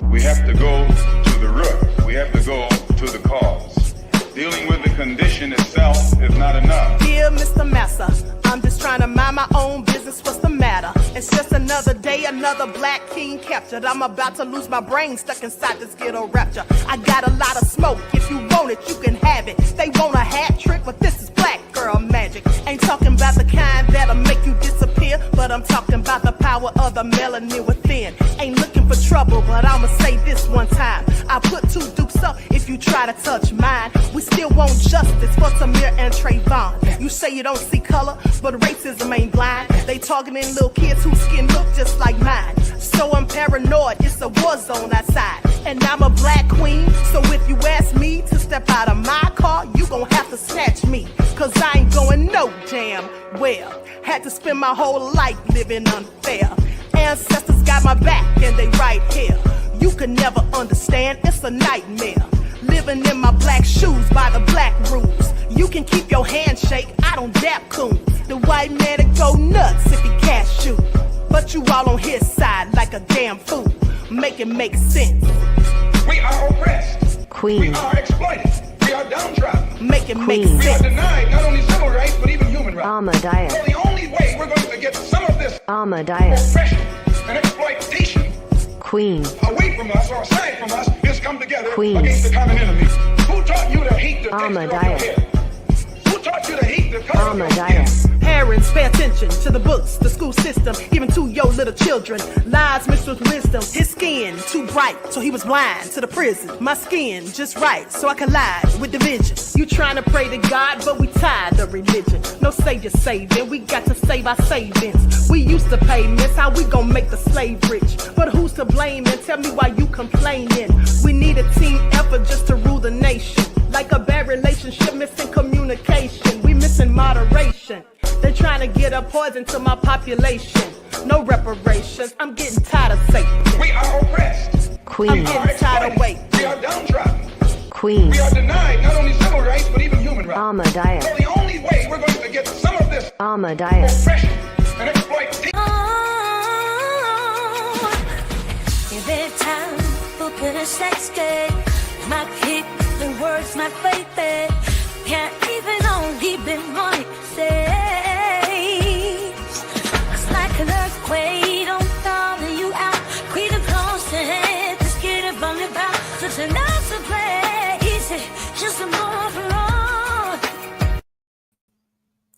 We have to go to the root. We have to go to the cause. Dealing with the condition itself is not enough. Dear Mr. Massa, I'm just trying to mind my own business. What's the matter? It's just another day, another black king captured. I'm about to lose my brain, stuck inside this ghetto rapture. I got a lot of smoke. If you want it, you can have it. They want a hat trick, but this is black girl magic. Ain't talking about the kind that'll make you disappear, but I'm talking about the power of the melanin within. Ain't looking for trouble, but I'ma say this one time. I put two dukes up if you try to touch mine. We still want justice for Samir and Trayvon. You say you don't see color, but racism ain't blind. They targeting little kids whose skin look just like mine. So I'm paranoid, it's a war zone outside. And I'm a black queen, so if you ask me to step out of my car, you gon' have to snatch me. Cause I ain't going no damn well. Had to spend my whole life living unfair. Ancestors got my back and they right here. You can never understand, it's a nightmare. Living in my black shoes by the black rules. You can keep your handshake, I don't dap coons. The white man to go nuts if he can't shoot. But you all on his side like a damn fool. Make it make sense. We are oppressed. Queen. We are exploited. We are downtrodden. Make it make Queen. We are sense. denied not only civil rights, but even human rights. Ahmadiyyah. So the only way we're going to get some of this Ahmadiyyah. oppression and exploitation Queen. away from us or aside from us is come together Queen. against the common enemy. Who taught you to hate the texture of your Ahmadiyyah. hair? Who taught you to hate the color of your skin? Ahmadiyyah. Parents, pay attention to the books, the school system, even to your little children. Lies mixed with wisdom. His skin too bright, so he was blind to the prison. My skin just right, so I collide with division. You trying to pray to God, but we tired of religion. No savior saving, we got to save our savings. We used to pay miss, how we gon' make the slave rich? But who's to blame, and tell me why you complaining? We need a team effort just to rule the nation. Like a bad relationship, missing communication. We missing moderation. They're trying to get a poison to my population. No reparations. I'm getting tired of Satan. We are oppressed. I'm Queen. getting tired of waiting. We are downtrodden. Queen. We are denied not only civil rights, but even human rights. Ahmadiyyah. So the only way we're going to get some of this Ahmadiyyah. oppression and exploitation. Every time for good sex game, my kick, the words, my faith, can't even only be money saves. It's like an earthquake, don't follow you out. Queen of constant, just get it from your back. Such a nice place, just a more for all.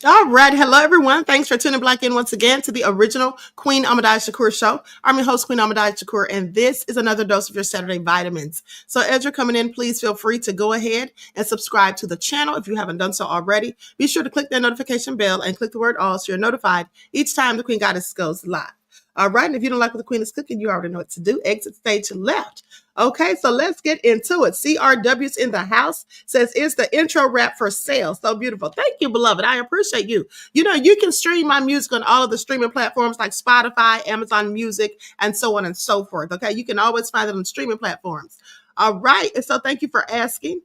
All right. Hello, everyone. Thanks for tuning back in once again to the original Queen Ahmadiyyah Shakur show. I'm your host, Queen Ahmadiyyah Shakur, and this is another dose of your Saturday vitamins. So as you're coming in, please feel free to go ahead and subscribe to the channel if you haven't done so already. Be sure to click that notification bell and click the word all so you're notified each time the Queen Goddess goes live. All right. And if you don't like what the Queen is cooking, you already know what to do. Exit stage left. Okay, so let's get into it. CRW's in the house says, is the intro rap for sale? So beautiful. Thank you, beloved. I appreciate you. You know, you can stream my music on all of the streaming platforms like Spotify, Amazon Music, and so on and so forth. Okay, you can always find it on streaming platforms. All right, and so thank you for asking.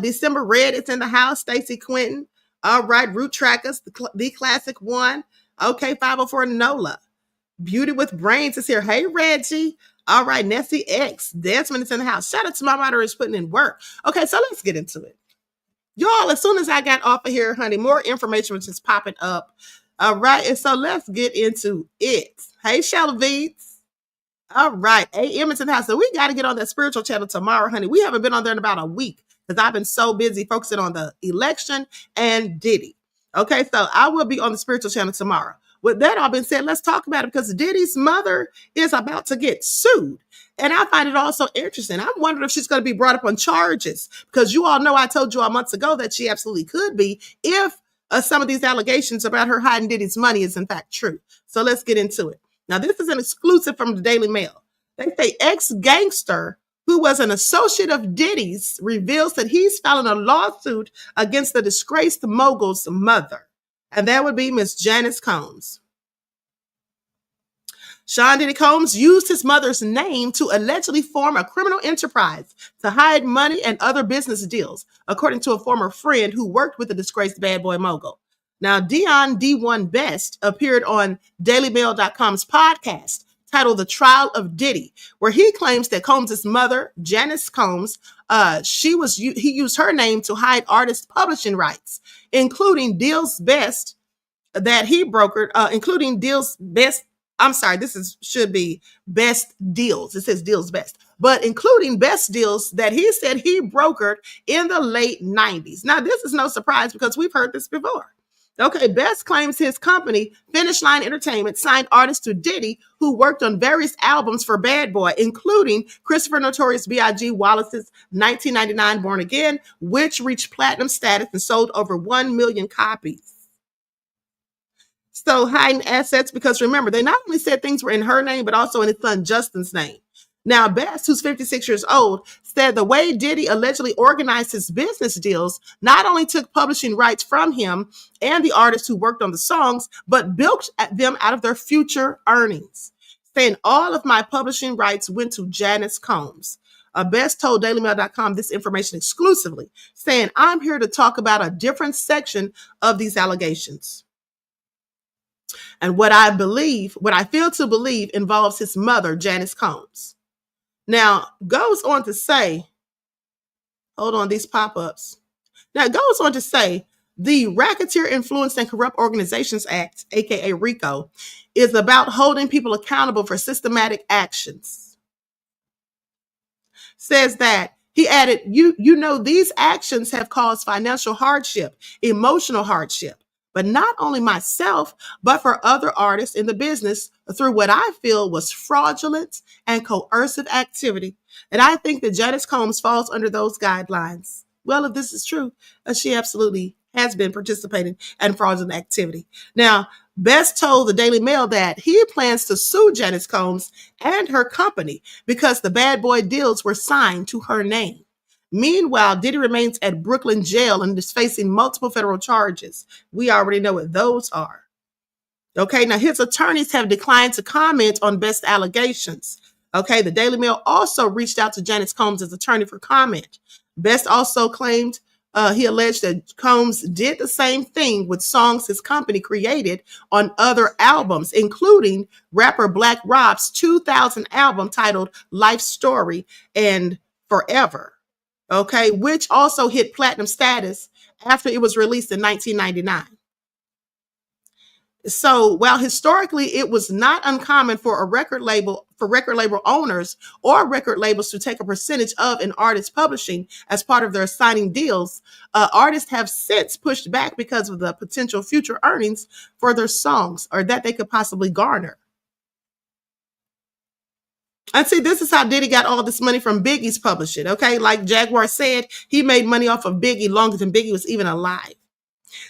December Red, it's in the house. Stacy Quinton. All right, Root Trackers, the classic one. Okay, 504 Nola. Beauty with Brains is here. Hey, Reggie. All right, Nessie X. Desmond is in the house. Shout out to my moderators putting in work. Okay, so let's get into it. Y'all, as soon as I got off of here, honey, more information was just popping up. All right, and so let's get into it. Hey, Shelvies. All right, AM is in the house. So we got to get on that spiritual channel tomorrow, honey. We haven't been on there in about a week because I've been so busy focusing on the election and Diddy. Okay, so I will be on the spiritual channel tomorrow. With that all been said, let's talk about it because Diddy's mother is about to get sued. And I find it also interesting. I'm wondering if she's going to be brought up on charges because you all know I told you all months ago that she absolutely could be if some of these allegations about her hiding Diddy's money is in fact true. So let's get into it. Now, this is an exclusive from the Daily Mail. They say ex-gangster who was an associate of Diddy's reveals that he's filing a lawsuit against the disgraced mogul's mother. And that would be Miss Janice Combs. Sean Diddy Combs used his mother's name to allegedly form a criminal enterprise to hide money and other business deals, according to a former friend who worked with the disgraced bad boy mogul. Now, Dion D1 Best appeared on DailyMail.com's podcast titled The Trial of Diddy, where he claims that Combs' mother, Janice Combs, he used her name to hide artist publishing rights, including Deal's Best that he brokered, including Deal's Best. I'm sorry, should be Best Deals. It says Deal's Best, but including Best Deals that he said he brokered in the late 90s. Now, this is no surprise because we've heard this before. Okay, Best claims his company, Finish Line Entertainment, signed artists to Diddy who worked on various albums for Bad Boy, including Christopher Notorious B.I.G. Wallace's 1999 Born Again, which reached platinum status and sold over 1 million copies. So hiding assets, because remember, they not only said things were in her name, but also in his son Justin's name. Now, Best, who's 56 years old, said the way Diddy allegedly organized his business deals not only took publishing rights from him and the artists who worked on the songs, but bilked at them out of their future earnings, saying all of my publishing rights went to Janice Combs. Best told DailyMail.com this information exclusively, saying, I'm here to talk about a different section of these allegations. And what I feel to believe involves his mother, Janice Combs. Now, goes on to say, hold on, these pop-ups. Now, it goes on to say, the Racketeer Influenced and Corrupt Organizations Act, aka RICO, is about holding people accountable for systematic actions. Says that, he added, you know, these actions have caused financial hardship, emotional hardship, but not only myself, but for other artists in the business through what I feel was fraudulent and coercive activity. And I think that Janice Combs falls under those guidelines. Well, if this is true, she absolutely has been participating in fraudulent activity. Now, Best told the Daily Mail that he plans to sue Janice Combs and her company because the Bad Boy deals were signed to her name. Meanwhile, Diddy remains at Brooklyn jail and is facing multiple federal charges. We already know what those are. Okay, now his attorneys have declined to comment on Best's allegations. Okay, the Daily Mail also reached out to Janice Combs' attorney for comment. Best also claimed he alleged that Combs did the same thing with songs his company created on other albums, including rapper Black Rob's 2000 album titled Life Story and Forever. Okay, which also hit platinum status after it was released in 1999. So while historically it was not uncommon for record label owners or record labels to take a percentage of an artist's publishing as part of their signing deals, artists have since pushed back because of the potential future earnings for their songs or that they could possibly garner. And see, this is how Diddy got all this money from Biggie's publishing, okay? Like Jaguar said, he made money off of Biggie longer than Biggie was even alive.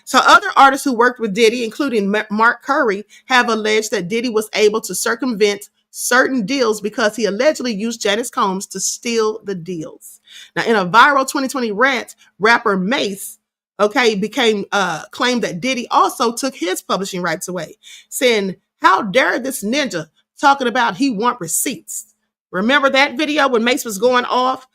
So other artists who worked with Diddy, including Mark Curry, have alleged that Diddy was able to circumvent certain deals because he allegedly used Janice Combs to steal the deals. Now, in a viral 2020 rant, rapper Mace, claimed that Diddy also took his publishing rights away, saying, how dare this ninja talking about he want receipts. Remember that video when Mace was going off?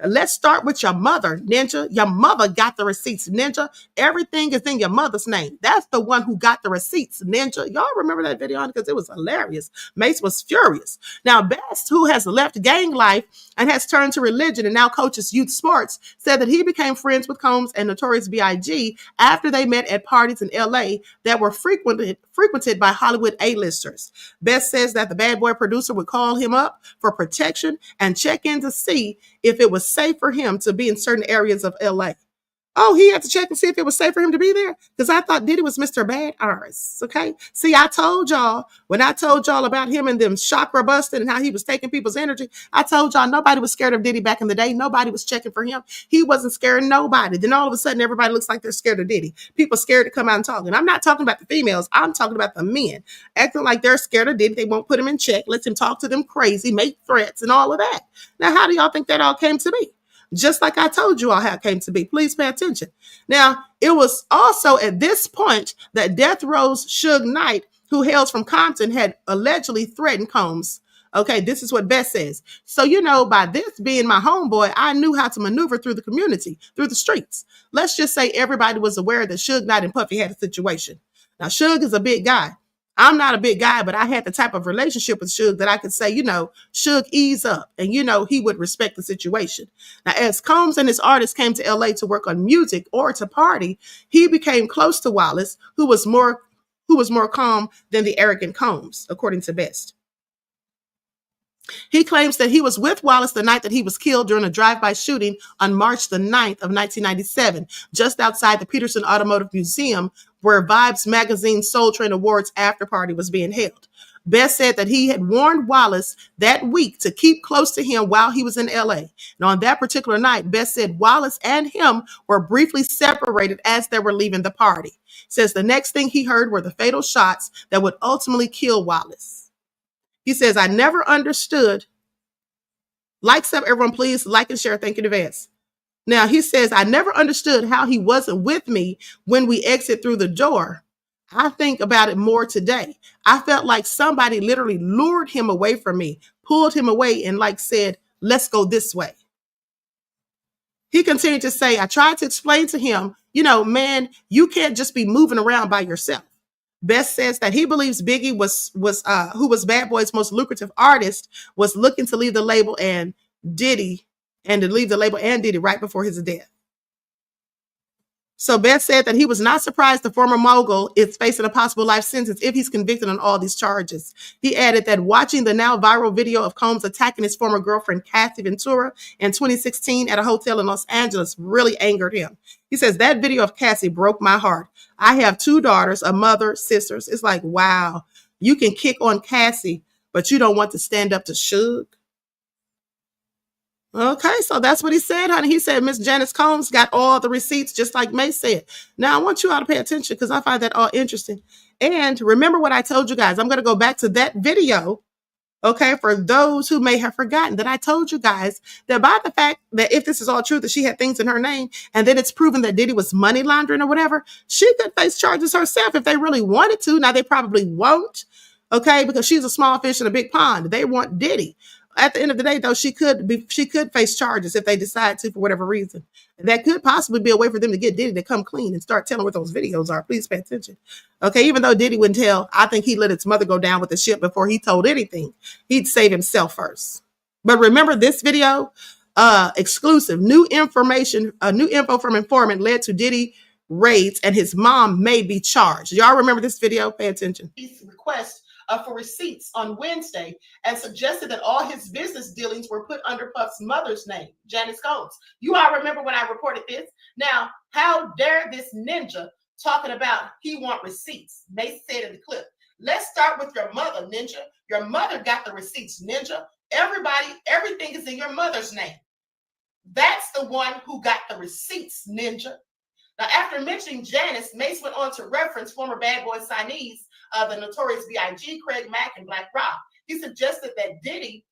Let's start with your mother, ninja. Your mother got the receipts, ninja. Everything is in your mother's name. That's the one who got the receipts, ninja. Y'all remember that video because it was hilarious. Mace was furious. Now, Best, who has left gang life and has turned to religion and now coaches youth sports, said that he became friends with Combs and Notorious B.I.G. after they met at parties in L.A. that were frequented by Hollywood A-listers. Best says that the Bad Boy producer would call him up for protection and check in to see if it was safe for him to be in certain areas of LA. Oh, he had to check and see if it was safe for him to be there? Because I thought Diddy was Mr. Bad Artist, okay? See, I told y'all, when I told y'all about him and them chakra busting and how he was taking people's energy, I told y'all nobody was scared of Diddy back in the day. Nobody was checking for him. He wasn't scaring nobody. Then all of a sudden, everybody looks like they're scared of Diddy. People scared to come out and talk. And I'm not talking about the females. I'm talking about the men. Acting like they're scared of Diddy. They won't put him in check. Let him talk to them crazy, make threats and all of that. Now, how do y'all think that all came to be? Just like I told you all how it came to be. Please pay attention. Now, it was also at this point that Death Row's Suge Knight, who hails from Compton, had allegedly threatened Combs. Okay, this is what Best says. So, you know, by this being my homeboy, I knew how to maneuver through the community, through the streets. Let's just say everybody was aware that Suge Knight and Puffy had a situation. Now, Suge is a big guy. I'm not a big guy, but I had the type of relationship with Suge that I could say, Suge, ease up. And, he would respect the situation. Now, as Combs and his artists came to LA to work on music or to party, he became close to Wallace, who was more calm than the arrogant Combs, according to Best. He claims that he was with Wallace the night that he was killed during a drive-by shooting on March the 9th of 1997, just outside the Peterson Automotive Museum, where Vibes Magazine Soul Train Awards after party was being held. Best said that he had warned Wallace that week to keep close to him while he was in LA. And on that particular night, Best said Wallace and him were briefly separated as they were leaving the party. Says the next thing he heard were the fatal shots that would ultimately kill Wallace. He says, I never understood. Like sub, everyone, please like and share. Thank you in advance. Now, he says, I never understood how he wasn't with me when we exit through the door. I think about it more today. I felt like somebody literally lured him away from me, pulled him away and said, let's go this way. He continued to say, I tried to explain to him, man, you can't just be moving around by yourself. Best says that he believes Biggie who was Bad Boy's most lucrative artist, was looking to leave the label and Diddy right before his death. So Best said that he was not surprised the former mogul is facing a possible life sentence if he's convicted on all these charges. He added that watching the now viral video of Combs attacking his former girlfriend, Cassie Ventura, in 2016 at a hotel in Los Angeles really angered him. He says, that video of Cassie broke my heart. I have 2 daughters, a mother, sisters. It's like, wow, you can kick on Cassie, but you don't want to stand up to Suge. Okay, so that's what he said, honey. He said Miss Janice Combs got all the receipts, just like May said. Now, I want you all to pay attention because I find that all interesting. And remember what I told you guys. I'm going to go back to that video, okay, for those who may have forgotten that I told you guys that by the fact that if this is all true, that she had things in her name, and then it's proven that Diddy was money laundering or whatever, she could face charges herself if they really wanted to. Now, they probably won't, okay, because she's a small fish in a big pond. They want Diddy. At the end of the day, though, she could face charges if they decide to for whatever reason. That could possibly be a way for them to get Diddy to come clean and start telling what those videos are. Please pay attention. Okay, even though Diddy wouldn't tell, I think he let his mother go down with the ship before he told anything. He'd save himself first. But remember this video, exclusive, new info from informant led to Diddy raids and his mom may be charged. Y'all remember this video? Pay attention. Request for receipts on Wednesday and suggested that all his business dealings were put under Puff's mother's name, Janice Combs. You all remember when I reported this? Now, how dare this ninja talking about he want receipts? Mace said in the clip, let's start with your mother, ninja. Your mother got the receipts, ninja. Everything is in your mother's name. That's the one who got the receipts, ninja. Now, after mentioning Janice, Mace went on to reference former Bad Boy signees, the Notorious B.I.G., Craig Mack, and Black Rob. He suggested that Diddy...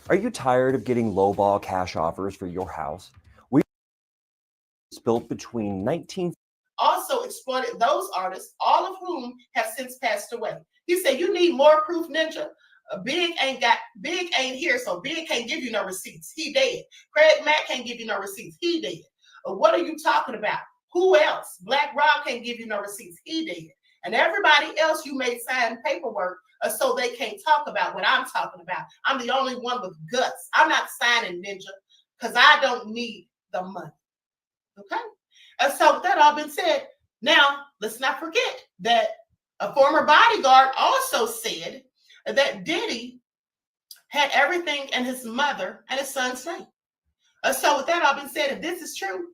Are you tired of getting lowball cash offers for your house? We built between 19... Also exploited those artists, all of whom have since passed away. He said, you need more proof, ninja. Big ain't here, so Big can't give you no receipts. He dead. Craig Mack can't give you no receipts. He dead. What are you talking about? Who else? Black Rob can't give you no receipts. He dead. And everybody else you may sign paperwork so they can't talk about what I'm talking about. I'm the only one with guts. I'm not signing, ninja, because I don't need the money. Okay? So with that all been said, now let's not forget that a former bodyguard also said that Diddy had everything in his mother and his son's name. So with that all been said, if this is true,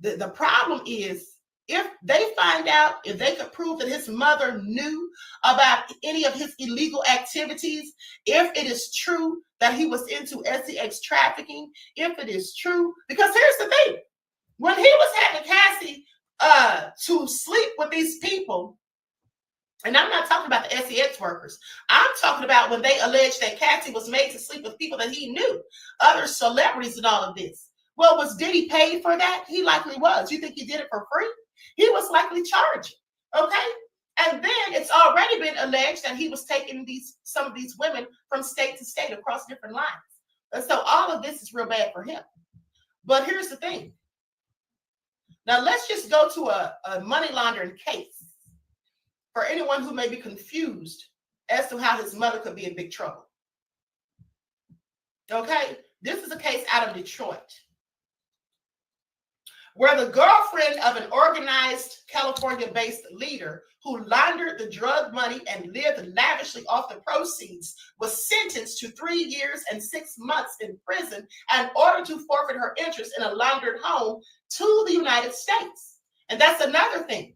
the problem is, if they find out, if they could prove that his mother knew about any of his illegal activities, if it is true that he was into sex trafficking, if it is true, because here's the thing, when he was having Cassie to sleep with these people, and I'm not talking about the sex workers, I'm talking about when they alleged that Cassie was made to sleep with people that he knew, other celebrities and all of this. Well, was Diddy paid for that? He likely was. You think he did it for free? He was likely charging, okay? And then it's already been alleged that he was taking some of these women from state to state across different lines. And so all of this is real bad for him. But here's the thing. Now let's just go to a money laundering case. for anyone who may be confused as to how his mother could be in big trouble. Okay, this is a case out of Detroit, where the girlfriend of an organized California-based leader who laundered the drug money and lived lavishly off the proceeds was sentenced to 3 years and 6 months in prison in order to forfeit her interest in a laundered home to the United States. And that's another thing.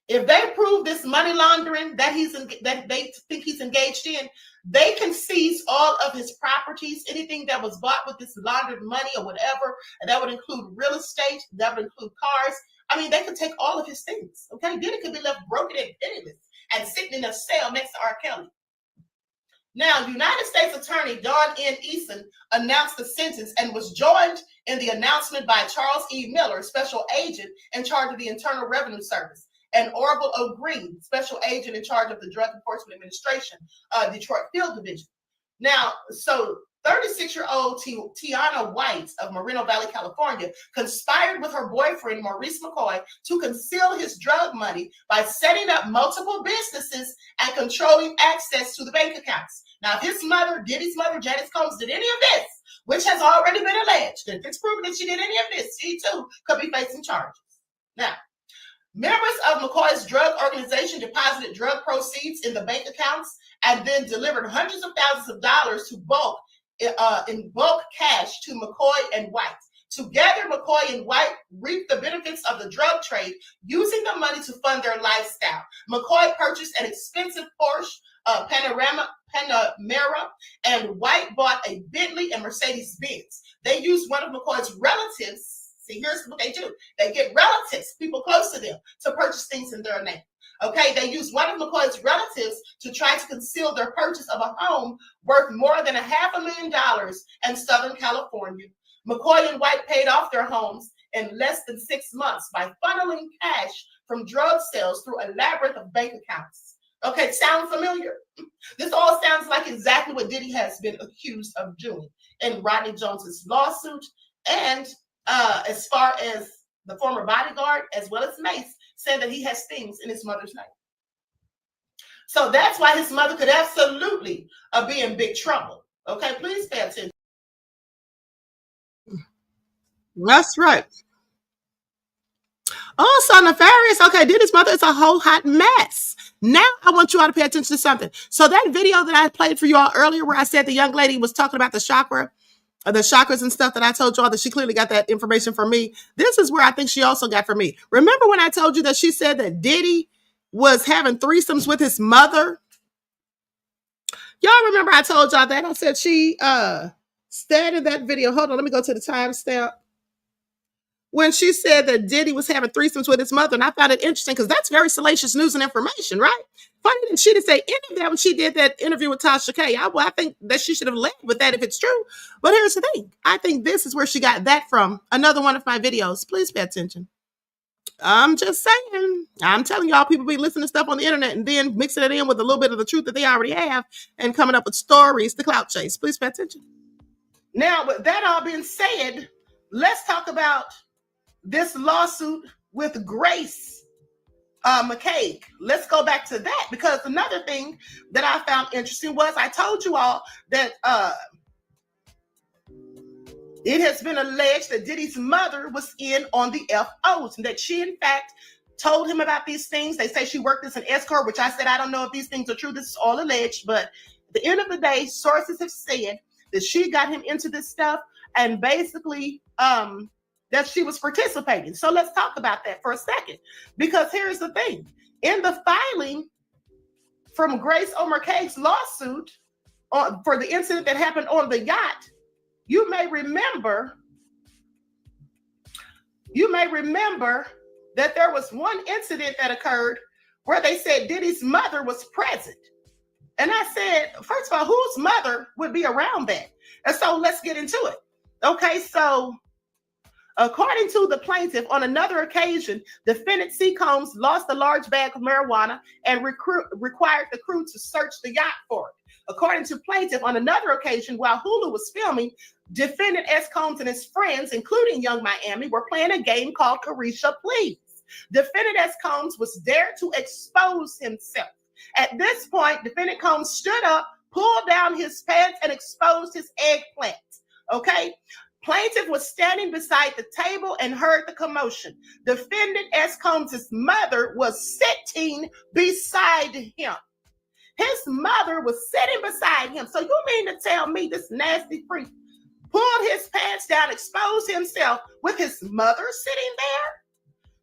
If they prove this money laundering that they think he's engaged in, they can seize all of his properties, anything that was bought with this laundered money or whatever, and that would include real estate, that would include cars. I mean, they could take all of his things, okay? Then it could be left broken and penniless and sitting in a cell next to R. Kelly. Now, United States Attorney Don N. Eason announced the sentence and was joined in the announcement by Charles E. Miller, special agent in charge of the Internal Revenue Service, and Orville O'Green, special agent in charge of the Drug Enforcement Administration, Detroit Field Division. Now, so 36-year-old Tiana White of Moreno Valley, California, conspired with her boyfriend, Maurice McCoy, to conceal his drug money by setting up multiple businesses and controlling access to the bank accounts. Now, if his mother, Diddy's mother, Janice Combs, did any of this, which has already been alleged, if it's proven that she did any of this, she too could be facing charges. Now, members of McCoy's drug organization deposited drug proceeds in the bank accounts and then delivered hundreds of thousands of dollars in bulk cash to McCoy and White. Together, McCoy and White reaped the benefits of the drug trade, using the money to fund their lifestyle. McCoy purchased an expensive Porsche Panamera, and White bought a Bentley and Mercedes-Benz. They used one of McCoy's relatives. See, here's what they do. They get relatives, people close to them, to purchase things in their name. Okay, they used one of McCoy's relatives to try to conceal their purchase of a home worth more than $500,000 in Southern California. McCoy and White paid off their homes in less than 6 months by funneling cash from drug sales through a labyrinth of bank accounts. Okay, sound familiar? This all sounds like exactly what Diddy has been accused of doing in Rodney Jones's lawsuit, and as far as the former bodyguard, as well as Mace, saying that he has things in his mother's name. So that's why his mother could absolutely be in big trouble. Okay, please pay attention. That's right. Oh, so nefarious. Okay, Diddy's mother is a whole hot mess. Now I want you all to pay attention to something. So that video that I played for you all earlier, where I said the young lady was talking about the chakras and stuff, that I told you all that she clearly got that information from me. This is where I think she also got from me. Remember when I told you that she said that Diddy was having threesomes with his mother? Y'all remember I told y'all that? I said she said in that video, hold on, let me go to the timestamp, when she said that Diddy was having threesomes with his mother. And I found it interesting because that's very salacious news and information, right? Funny that she didn't say any of that when she did that interview with Tasha K. I think that she should have led with that if it's true. But here's the thing. I think this is where she got that from. Another one of my videos. Please pay attention. I'm just saying. I'm telling y'all, people be listening to stuff on the internet and then mixing it in with a little bit of the truth that they already have and coming up with stories to clout chase. Please pay attention. Now, with that all being said, let's talk about this lawsuit with Grace McCaig. Let's go back to that, because another thing that I found interesting was I told you all that it has been alleged that Diddy's mother was in on the FOs and that she, in fact, told him about these things. They say she worked as an escort, which I said, I don't know if these things are true. This is all alleged. But at the end of the day, sources have said that she got him into this stuff and basically that she was participating. So let's talk about that for a second, because here's the thing. In the filing from Grace McCaig's lawsuit for the incident that happened on the yacht, you may remember that there was one incident that occurred where they said Diddy's mother was present. And I said, first of all, whose mother would be around that? And so let's get into it. Okay, so according to the plaintiff, on another occasion, defendant C. Combs lost a large bag of marijuana and required the crew to search the yacht for it. According to plaintiff, on another occasion, while Hulu was filming, defendant S. Combs and his friends, including Young Miami, were playing a game called Carisha Please. Defendant S. Combs was there to expose himself. At this point, Defendant Combs stood up, pulled down his pants, and exposed his eggplant. Okay? Plaintiff was standing beside the table and heard the commotion. Defendant S. Combs' mother was sitting beside him. His mother was sitting beside him. So you mean to tell me this nasty freak pulled his pants down, exposed himself with his mother sitting there?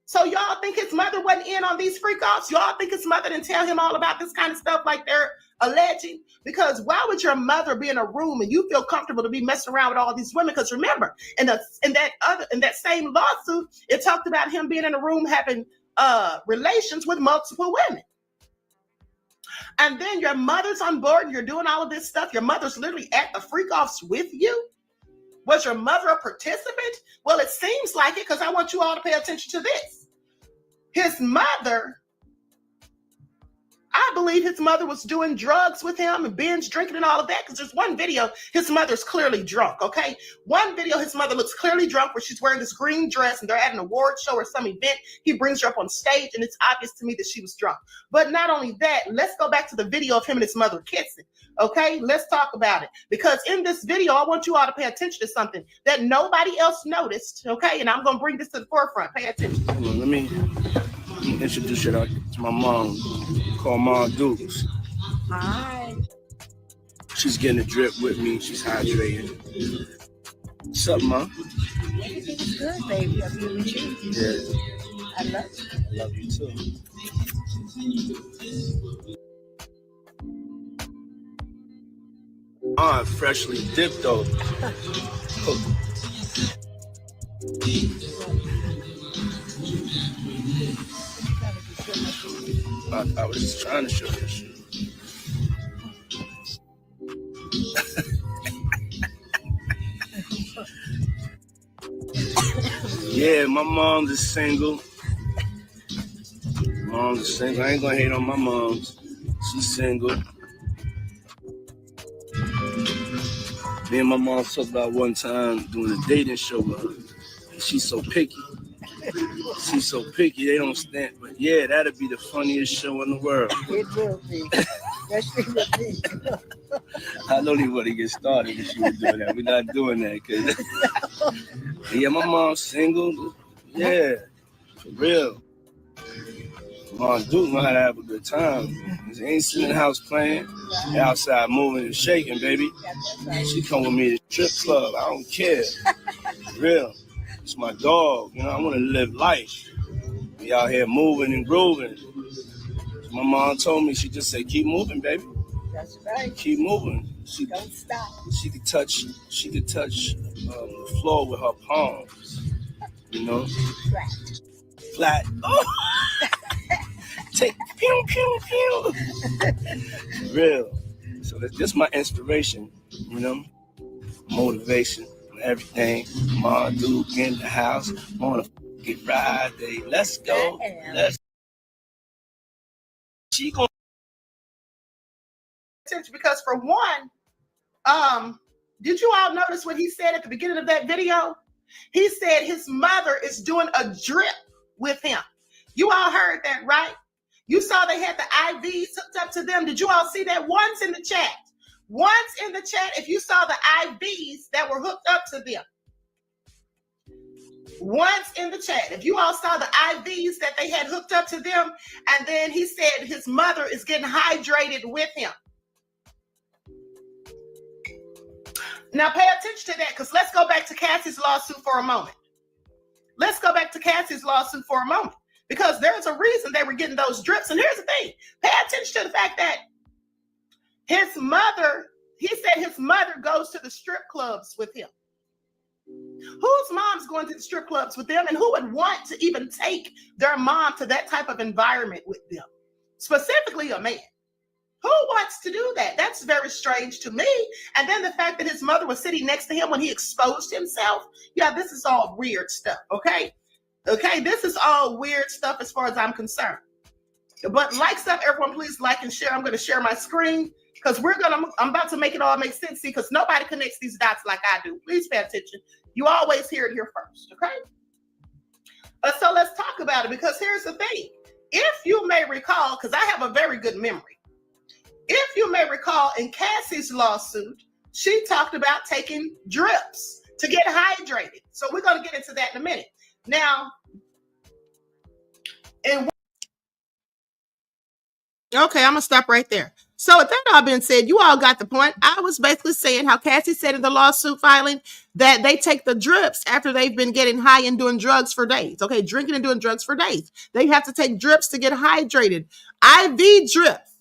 So y'all think his mother wasn't in on these freak-offs? Y'all think his mother didn't tell him all about this kind of stuff like they're alleging? Because why would your mother be in a room and you feel comfortable to be messing around with all these women? Because remember, in that same lawsuit, it talked about him being in a room having relations with multiple women. And then your mother's on board and you're doing all of this stuff. Your mother's literally at the freak-offs with you. Was your mother a participant? Well, it seems like it, because I want you all to pay attention to this. His mother, I believe his mother was doing drugs with him and binge drinking and all of that, because there's one video, his mother's clearly drunk, okay? One video, his mother looks clearly drunk where she's wearing this green dress and they're at an award show or some event. He brings her up on stage and it's obvious to me that she was drunk. But not only that, let's go back to the video of him and his mother kissing, okay? Let's talk about it. Because in this video, I want you all to pay attention to something that nobody else noticed, okay? And I'm going to bring this to the forefront. Pay attention. Let me introduce you to my mom, called Mom Dukes. Hi. She's getting a drip with me. She's hydrating. What's up, Mom? Everything's good, baby. I'm here with you. Yeah. I love you. Love you too. Freshly dipped though. I was just trying to show you. Yeah, my mom's is single. Mom's is single. I ain't gonna hate on my mom's. She's single. Me and my mom talked about one time doing a dating show with her. She's so picky. She's so picky, they don't stand. But yeah, that'd be the funniest show in the world. It will be. Especially with me. I don't even want to get started if she was doing that. We're not doing that. Cause yeah, my mom's single. Yeah, for real. Mom Duke know how to have a good time. She ain't sitting in the house playing. They outside moving and shaking, baby. She come with me to the strip club. I don't care. For real. It's my dog, you know, I want to live life. Be out here moving and grooving. My mom told me, she just said, keep moving, baby. That's right. Keep moving. Don't stop. She could touch the floor with her palms, you know? Flat. Oh! Take, pew, pew, pew. Real. So that's my inspiration, you know? Motivation. Everything. Mom Duke in the house on a fucking Friday. Let's go. Let's. She gonna. Because for one, did you all notice what he said at the beginning of that video? He said his mother is doing a drip with him. You all heard that, right? You saw they had the IVs hooked up to them. Did you all see that? Once in the chat. Once in the chat, if you saw the IVs that were hooked up to them. Once in the chat, if you all saw the IVs that they had hooked up to them, and then he said his mother is getting hydrated with him. Now pay attention to that, because let's go back to Cassie's lawsuit for a moment. Let's go back to Cassie's lawsuit for a moment, because there's a reason they were getting those drips. And here's the thing, pay attention to the fact that his mother, he said his mother goes to the strip clubs with him. Whose mom's going to the strip clubs with them, and who would want to even take their mom to that type of environment with them? Specifically a man. Who wants to do that? That's very strange to me. And then the fact that his mother was sitting next to him when he exposed himself. Yeah, this is all weird stuff, okay? Okay, this is all weird stuff as far as I'm concerned. But like stuff, everyone please like and share. I'm going to share my screen, because I'm about to make it all make sense, see, because nobody connects these dots like I do. Please pay attention. You always hear it here first, okay? So let's talk about it, because here's the thing. If you may recall, because I have a very good memory, if you may recall in Cassie's lawsuit, she talked about taking drips to get hydrated. So we're going to get into that in a minute. Now, okay, I'm going to stop right there. So with that all being said, you all got the point. I was basically saying how Cassie said in the lawsuit filing that they take the drips after they've been getting high and doing drugs for days. Okay, drinking and doing drugs for days. They have to take drips to get hydrated. IV drips.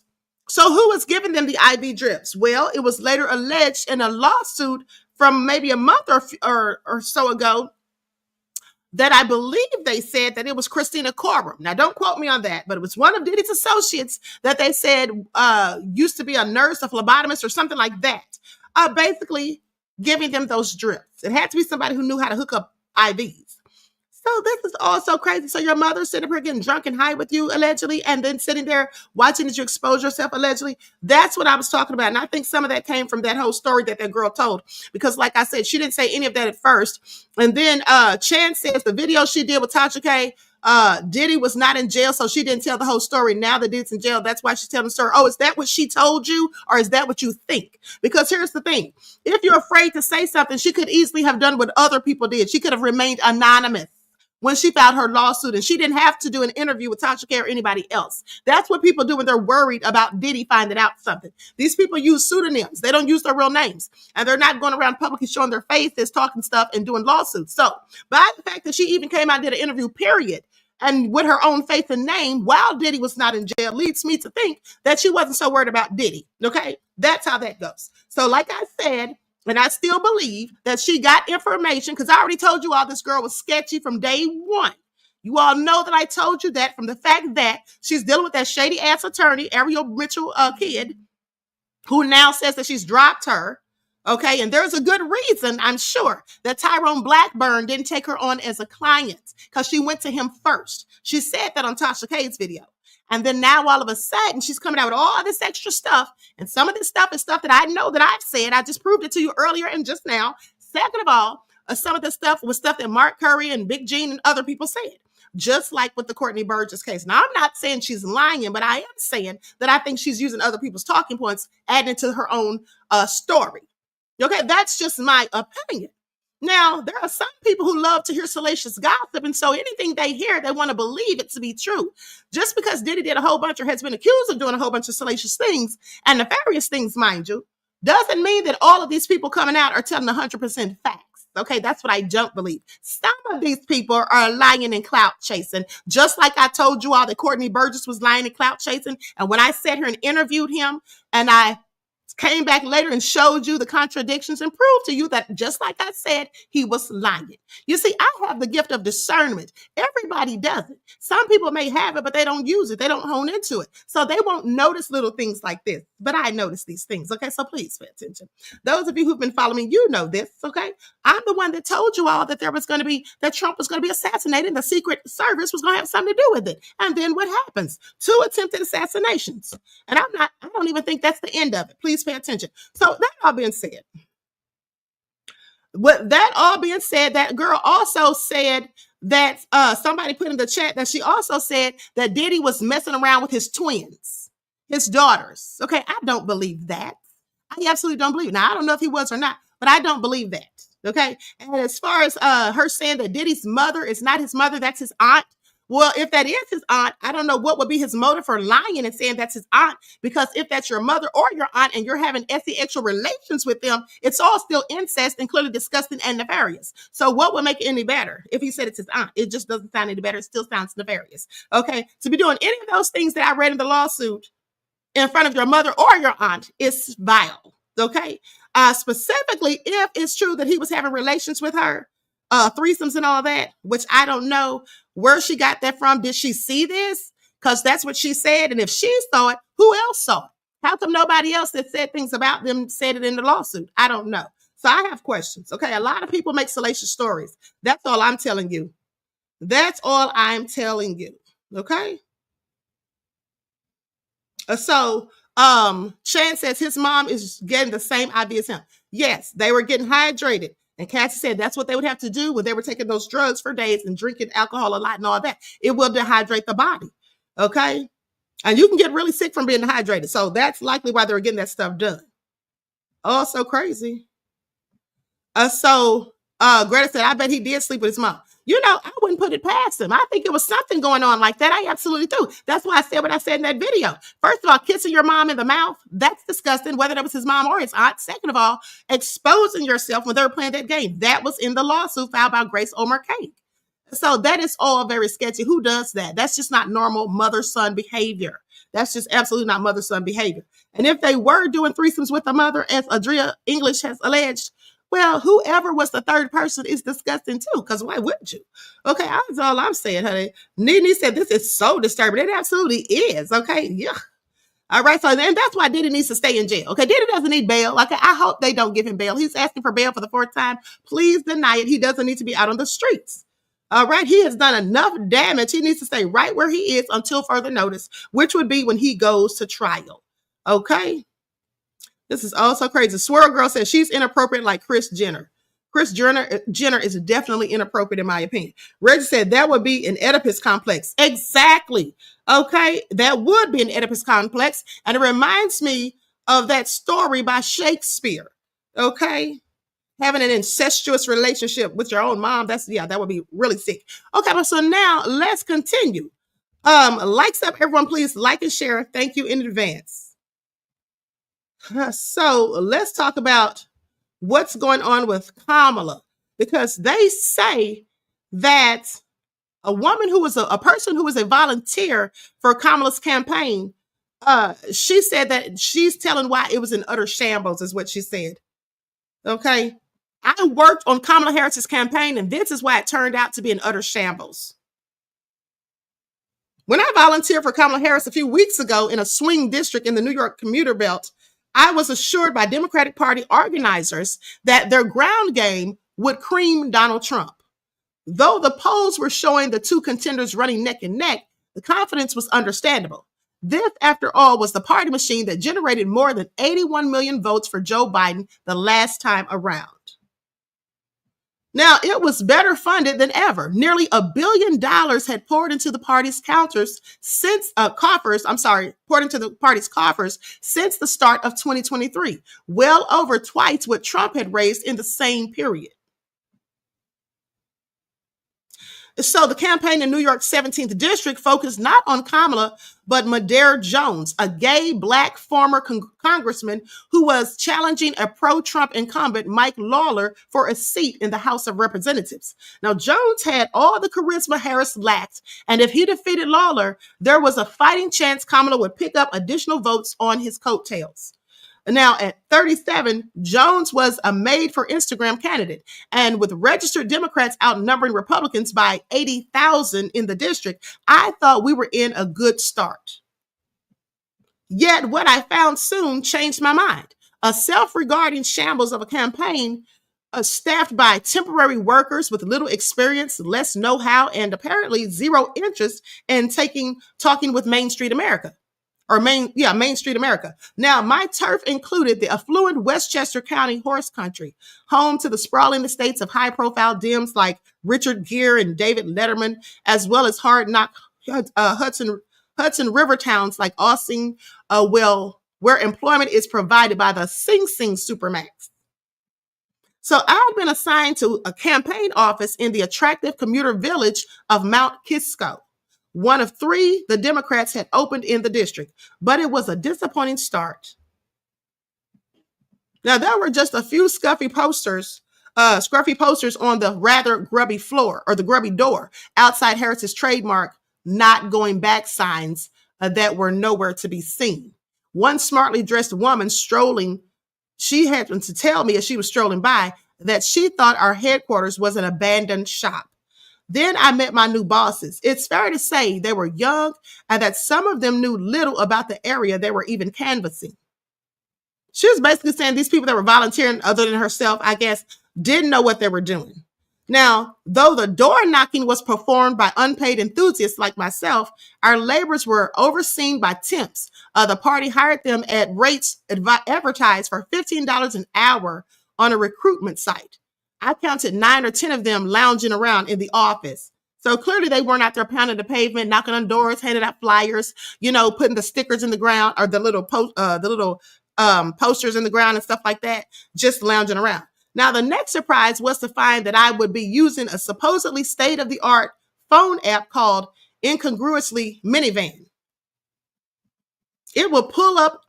So who was giving them the IV drips? Well, it was later alleged in a lawsuit from maybe a month or so ago that I believe they said that it was Christina Corbin. Now, don't quote me on that, but it was one of Diddy's associates that they said used to be a nurse, a phlebotomist, or something like that, basically giving them those drips. It had to be somebody who knew how to hook up IVs. So this is all so crazy. So your mother sitting up here getting drunk and high with you, allegedly, and then sitting there watching as you expose yourself, allegedly. That's what I was talking about. And I think some of that came from that whole story that girl told. Because like I said, she didn't say any of that at first. And then Chan says the video she did with Tasha K, Diddy was not in jail, so she didn't tell the whole story. Now that Diddy's in jail, that's why she's telling the story. Oh, is that what she told you? Or is that what you think? Because here's the thing. If you're afraid to say something, she could easily have done what other people did. She could have remained anonymous when she filed her lawsuit, and she didn't have to do an interview with Tasha K or anybody else. That's what people do when they're worried about Diddy finding out something. These people use pseudonyms. They don't use their real names, and they're not going around publicly showing their faces, talking stuff, and doing lawsuits. So by the fact that she even came out and did an interview, period, and with her own face and name while Diddy was not in jail, leads me to think that she wasn't so worried about Diddy. Okay, that's how that goes. So like I said, and I still believe that she got information, because I already told you all this girl was sketchy from day one. You all know that I told you that from the fact that she's dealing with that shady ass attorney, Ariel Mitchell kid, who now says that she's dropped her. Okay, and there's a good reason, I'm sure, that Tyrone Blackburn didn't take her on as a client, because she went to him first. She said that on Tasha K's video. And then now all of a sudden she's coming out with all this extra stuff. And some of this stuff is stuff that I know that I've said. I just proved it to you earlier and just now. Second of all, some of this stuff was stuff that Mark Curry and Big Gene and other people said. Just like with the Courtney Burgess case. Now, I'm not saying she's lying, but I am saying that I think she's using other people's talking points, adding to her own story. Okay, that's just my opinion. Now, there are some people who love to hear salacious gossip, and so anything they hear, they want to believe it to be true. Just because Diddy did a whole bunch or has been accused of doing a whole bunch of salacious things, and nefarious things, mind you, doesn't mean that all of these people coming out are telling 100% facts. Okay, that's what I don't believe. Some of these people are lying and clout chasing, just like I told you all that Courtney Burgess was lying and clout chasing. And when I sat here and interviewed him, and I came back later and showed you the contradictions and proved to you that, just like I said, he was lying. You see, I have the gift of discernment. Everybody does it. Some people may have it, but they don't use it. They don't hone into it. So they won't notice little things like this. But I notice these things. Okay, so please pay attention. Those of you who've been following me, you know this. Okay, I'm the one that told you all that there was going to be, that Trump was going to be assassinated and the Secret Service was going to have something to do with it. And then what happens? 2 attempted assassinations. And I don't even think that's the end of it. Please pay attention. So that all being said, that girl also said that somebody put in the chat that she also said that Diddy was messing around with his twins, his daughters. Okay, I don't believe that. I absolutely don't believe it. Now, I don't know if he was or not, but I don't believe that. Okay, and as far as her saying that Diddy's mother is not his mother, that's his aunt. Well, if that is his aunt, I don't know what would be his motive for lying and saying that's his aunt, because if that's your mother or your aunt and you're having sexual relations with them, it's all still incest and clearly disgusting and nefarious. So what would make it any better if he said it's his aunt? It just doesn't sound any better. It still sounds nefarious. Okay, to be doing any of those things that I read in the lawsuit in front of your mother or your aunt is vile. Okay, specifically if it's true that he was having relations with her, threesomes and all that, which I don't know where she got that from. Did she see this? Because that's what she said. And if she saw it, who else saw it? How come nobody else that said things about them said it in the lawsuit? I don't know. So I have questions. Okay, a lot of people make salacious stories. That's all I'm telling you. That's all I'm telling you. Okay. So Chan says his mom is getting the same IV as him. Yes, they were getting hydrated. And Cassie said that's what they would have to do when they were taking those drugs for days and drinking alcohol a lot and all that. It will dehydrate the body. Okay. And you can get really sick from being dehydrated. So that's likely why they were getting that stuff done. Oh, so crazy. Greta said, I bet he did sleep with his mom. You know, I wouldn't put it past him. I think it was something going on like that. I absolutely do. That's why I said what I said in that video. First of all, kissing your mom in the mouth, that's disgusting, whether that was his mom or his aunt. Second of all, exposing yourself when they were playing that game. That was in the lawsuit filed by Grace Omer Cake. So that is all very sketchy. Who does that? That's just not normal mother-son behavior. That's just absolutely not mother-son behavior. And if they were doing threesomes with a mother, as Adria English has alleged, well, whoever was the third person is disgusting too, because why wouldn't you? Okay, that's all I'm saying, honey. Nene said this is so disturbing. It absolutely is, okay? Yeah. All right, so then that's why Diddy needs to stay in jail. Okay, Diddy doesn't need bail. Okay, I hope they don't give him bail. He's asking for bail for the fourth time. Please deny it. He doesn't need to be out on the streets. All right, he has done enough damage. He needs to stay right where he is until further notice, which would be when he goes to trial. Okay? This is also crazy. Swirl Girl says she's inappropriate like Kris Jenner. Kris Jenner is definitely inappropriate in my opinion. Reggie said that would be an Oedipus complex. Exactly. Okay, that would be an Oedipus complex. And it reminds me of that story by Shakespeare. Okay? Having an incestuous relationship with your own mom, that would be really sick. Okay, but so now let's continue. Likes up, everyone, please like and share. Thank you in advance. So let's talk about what's going on with Kamala, because they say that a woman who was a person who was a volunteer for Kamala's campaign, she said that she's telling why it was in utter shambles, is what she said. Okay. I worked on Kamala Harris's campaign, and this is why it turned out to be in utter shambles. When I volunteered for Kamala Harris a few weeks ago in a swing district in the New York commuter belt, I was assured by Democratic Party organizers that their ground game would cream Donald Trump. Though the polls were showing the two contenders running neck and neck, the confidence was understandable. This, after all, was the party machine that generated more than 81 million votes for Joe Biden the last time around. Now, it was better funded than ever. Nearly $1 billion had poured into the party's coffers since the start of 2023, well over twice what Trump had raised in the same period. So the campaign in New York's 17th district focused not on Kamala, but Madare Jones, a gay Black former congressman who was challenging a pro-Trump incumbent, Mike Lawler, for a seat in the House of Representatives. Now, Jones had all the charisma Harris lacked, and if he defeated Lawler, there was a fighting chance Kamala would pick up additional votes on his coattails. Now, at 37, Jones was a made-for-Instagram candidate, and with registered Democrats outnumbering Republicans by 80,000 in the district, I thought we were in a good start. Yet, what I found soon changed my mind. A self-regarding shambles of a campaign staffed by temporary workers with little experience, less know-how, and apparently zero interest in talking with Main Street America. Main Street America. Now, my turf included the affluent Westchester County horse country, home to the sprawling estates of high-profile Dems like Richard Gere and David Letterman, as well as hard-knock Hudson River towns like Austin, where employment is provided by the Sing Sing Supermax. So I've been assigned to a campaign office in the attractive commuter village of Mount Kisco. One of three the Democrats had opened in the district, but it was a disappointing start. Now, there were just a few scruffy posters on the rather grubby floor, or the grubby door, outside Harris's trademark "not going back" signs that were nowhere to be seen. One smartly dressed woman she happened to tell me as she was strolling by that she thought our headquarters was an abandoned shop. Then I met my new bosses. It's fair to say they were young and that some of them knew little about the area they were even canvassing. She was basically saying these people that were volunteering, other than herself, I guess, didn't know what they were doing. Now, though the door knocking was performed by unpaid enthusiasts like myself, our labors were overseen by temps. The party hired them at rates advertised for $15 an hour on a recruitment site. I counted 9 or 10 of them lounging around in the office. So clearly they weren't out there pounding the pavement, knocking on doors, handing out flyers, putting the stickers in the ground or the little posters in the ground and stuff like that, just lounging around. Now, the next surprise was to find that I would be using a supposedly state-of-the-art phone app called incongruously Minivan. It will pull up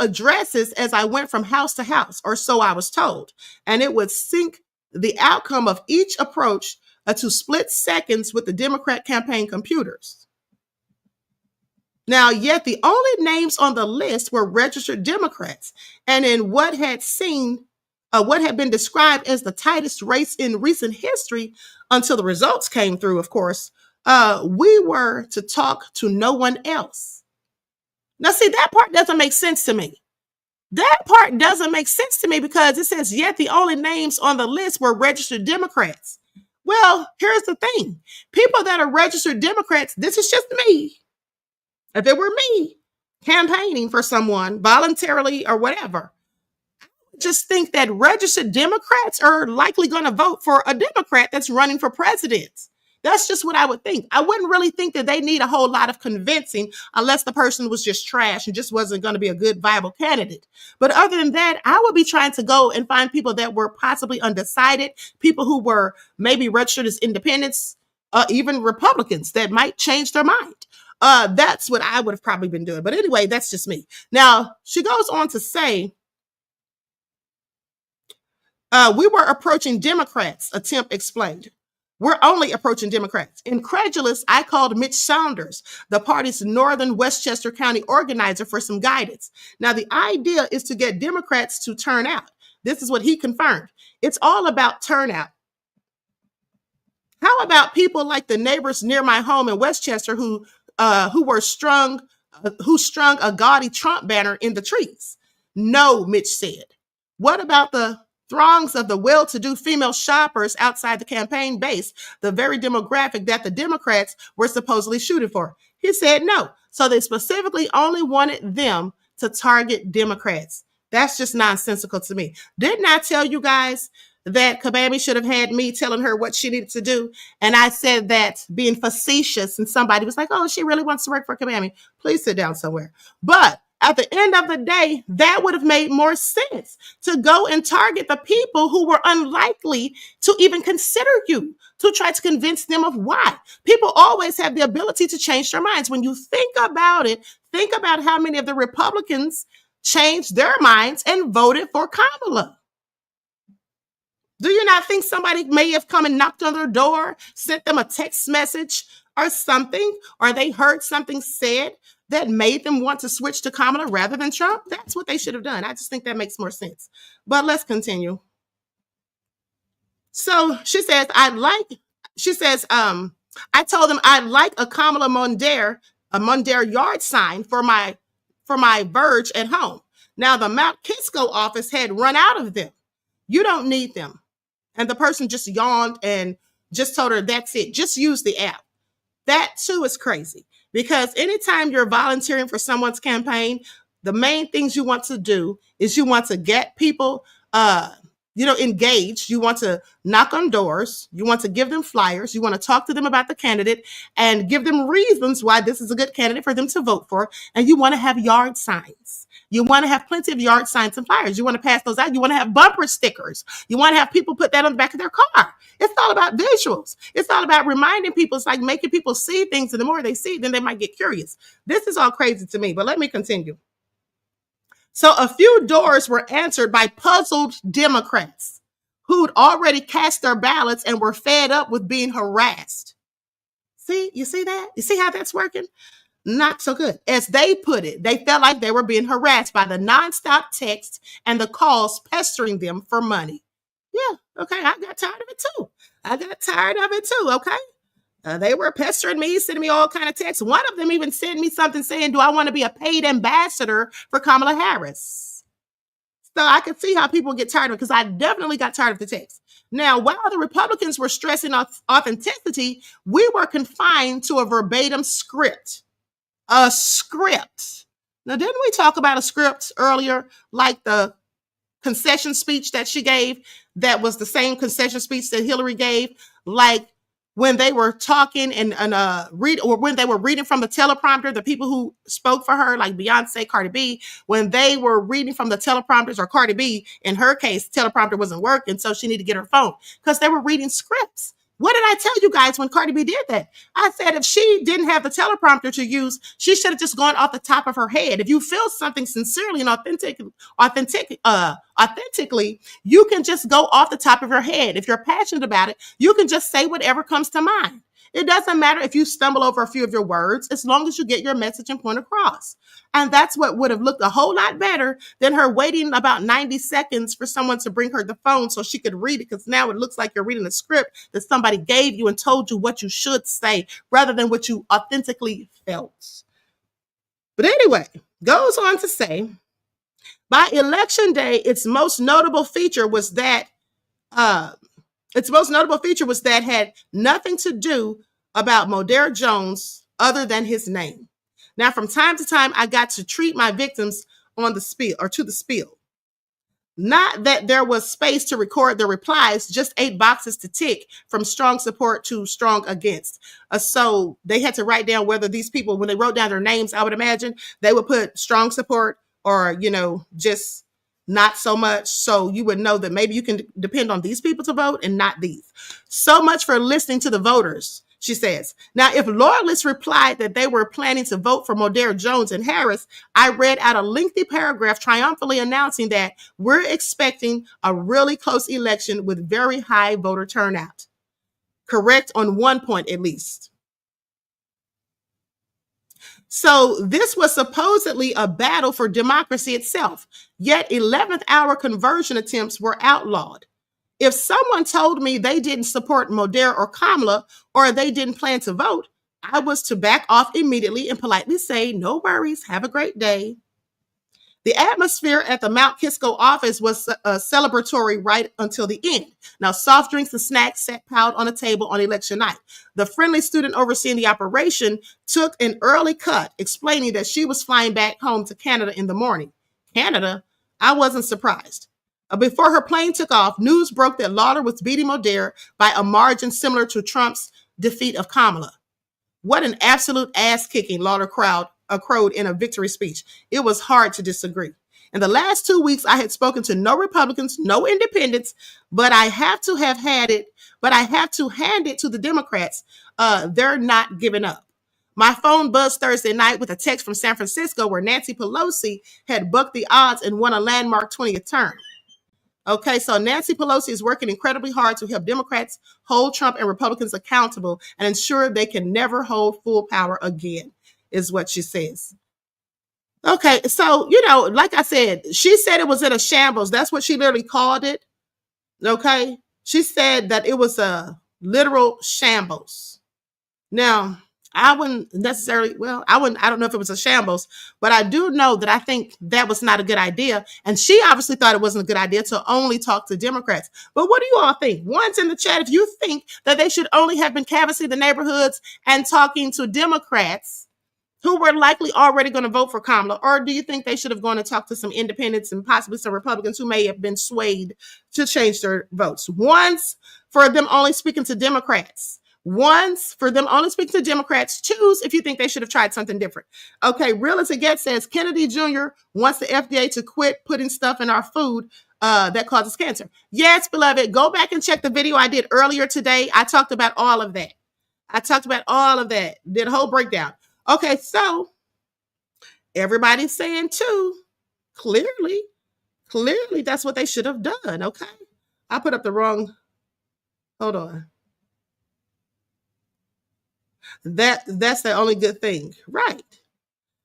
addresses as I went from house to house, or so I was told, and it would sync the outcome of each approach to split seconds with the Democrat campaign computers. Now, yet the only names on the list were registered Democrats, and in what had been described as the tightest race in recent history, until the results came through, of course, we were to talk to no one else. Now, see, that part doesn't make sense to me. That part doesn't make sense to me because it says, yet the only names on the list were registered Democrats. Well, here's the thing. People that are registered Democrats, this is just me. If it were me campaigning for someone voluntarily or whatever, just think that registered Democrats are likely going to vote for a Democrat that's running for president. That's just what I would think. I wouldn't really think that they need a whole lot of convincing unless the person was just trash and just wasn't going to be a good, viable candidate. But other than that, I would be trying to go and find people that were possibly undecided, people who were maybe registered as independents, even Republicans that might change their mind. That's what I would have probably been doing. But anyway, that's just me. Now, she goes on to say, we were approaching Democrats, a temp explained. We're only approaching Democrats. Incredulous, I called Mitch Saunders, the party's northern Westchester County organizer, for some guidance. Now, the idea is to get Democrats to turn out. This is what he confirmed. It's all about turnout. How about people like the neighbors near my home in Westchester who strung a gaudy Trump banner in the trees? No, Mitch said. What about the throngs of the well-to-do female shoppers outside the campaign base, the very demographic that the Democrats were supposedly shooting for? He said no. So they specifically only wanted them to target Democrats. That's just nonsensical to me. Didn't I tell you guys that Kabami should have had me telling her what she needed to do? And I said that being facetious, and somebody was like, oh, she really wants to work for Kabami. Please sit down somewhere. But at the end of the day, that would have made more sense to go and target the people who were unlikely to even consider you, to try to convince them of why. People always have the ability to change their minds. When you think about it, think about how many of the Republicans changed their minds and voted for Kamala. Do you not think somebody may have come and knocked on their door, sent them a text message or something, or they heard something said that made them want to switch to Kamala rather than Trump? That's what they should have done. I just think that makes more sense. But let's continue. So she says, I told them I'd like a Kamala Mondare yard sign for my Verge at home. Now the Mount Kisco office had run out of them. You don't need them. And the person just yawned and just told her, that's it. Just use the app. That too is crazy. Because anytime you're volunteering for someone's campaign, the main things you want to do is you want to get people, engaged. You want to knock on doors. You want to give them flyers. You want to talk to them about the candidate and give them reasons why this is a good candidate for them to vote for. And you want to have yard signs. You want to have plenty of yard signs and flyers. You want to pass those out. You want to have bumper stickers. You want to have people put that on the back of their car. It's all about visuals. It's all about reminding people. It's like making people see things, and the more they see, then they might get curious. This is all crazy to me, but let me continue. So a few doors were answered by puzzled Democrats who'd already cast their ballots and were fed up with being harassed. See, you see that? You see how that's working? Not so good. As they put it, they felt like they were being harassed by the nonstop texts and the calls pestering them for money. Yeah, okay, I got tired of it too. Okay. They were pestering me, sending me all kind of texts. One of them even sent me something saying, do I want to be a paid ambassador for Kamala Harris? So I could see how people get tired of it, because I definitely got tired of the text. Now, while the Republicans were stressing authenticity, we were confined to a verbatim script. A script. Now, didn't we talk about a script earlier, like the concession speech that she gave that was the same concession speech that Hillary gave, like when they were talking and when they were reading from the teleprompter, the people who spoke for her, like Beyonce, Cardi B, when they were reading from the teleprompters, or Cardi B, in her case, teleprompter wasn't working, so she needed to get her phone because they were reading scripts. What did I tell you guys when Cardi B did that? I said if she didn't have the teleprompter to use, she should have just gone off the top of her head. If you feel something sincerely and authentically, you can just go off the top of your head. If you're passionate about it, you can just say whatever comes to mind. It doesn't matter if you stumble over a few of your words, as long as you get your message and point across. And that's what would have looked a whole lot better than her waiting about 90 seconds for someone to bring her the phone so she could read it, because now it looks like you're reading a script that somebody gave you and told you what you should say rather than what you authentically felt. But anyway, goes on to say, by election day, its most notable feature was that had nothing to do about Modera Jones other than his name. Now, from time to time, I got to treat my victims on the spiel or to the spiel. Not that there was space to record the replies, just 8 boxes to tick from strong support to strong against. So they had to write down whether these people, when they wrote down their names, I would imagine they would put strong support or, just not so much. So you would know that maybe you can depend on these people to vote and not these. So much for listening to the voters, she says. Now, if loyalists replied that they were planning to vote for Modera Jones and Harris, I read out a lengthy paragraph triumphantly announcing that we're expecting a really close election with very high voter turnout. Correct on one point, at least. So this was supposedly a battle for democracy itself, yet 11th hour conversion attempts were outlawed. If someone told me they didn't support Modera or Kamala, or they didn't plan to vote, I was to back off immediately and politely say, no worries, have a great day. The atmosphere at the Mount Kisco office was celebratory right until the end. Now, soft drinks and snacks sat piled on a table on election night. The friendly student overseeing the operation took an early cut, explaining that she was flying back home to Canada in the morning. Canada? I wasn't surprised. Before her plane took off, news broke that Lawler was beating Modera by a margin similar to Trump's defeat of Kamala. What an absolute ass-kicking, Lawler crowd crowed in a victory speech. It was hard to disagree. In the last 2 weeks, I had spoken to no Republicans, no independents, but I have to hand it to the Democrats. They're not giving up. My phone buzzed Thursday night with a text from San Francisco where Nancy Pelosi had bucked the odds and won a landmark 20th term. Okay, so Nancy Pelosi is working incredibly hard to help Democrats hold Trump and Republicans accountable and ensure they can never hold full power again, is what she says. Okay, so, like I said, she said it was in a shambles. That's what she literally called it. Okay, she said that it was a literal shambles. Now, I don't know if it was a shambles, but I do know that I think that was not a good idea. And she obviously thought it wasn't a good idea to only talk to Democrats. But what do you all think? Once in the chat, if you think that they should only have been canvassing the neighborhoods and talking to Democrats who were likely already going to vote for Kamala, or do you think they should have gone and talked to some independents and possibly some Republicans who may have been swayed to change their votes? Once for them only speaking to Democrats. Once for them only speaking to Democrats. Choose if you think they should have tried something different. Okay, Real as It Gets says Kennedy Jr. wants the FDA to quit putting stuff in our food that causes cancer. Yes, beloved, go back and check the video I did earlier today. I talked about all of that. Did a whole breakdown. Okay, so everybody's saying too, clearly that's what they should have done. Okay, I put up the wrong, hold on. That's the only good thing, right?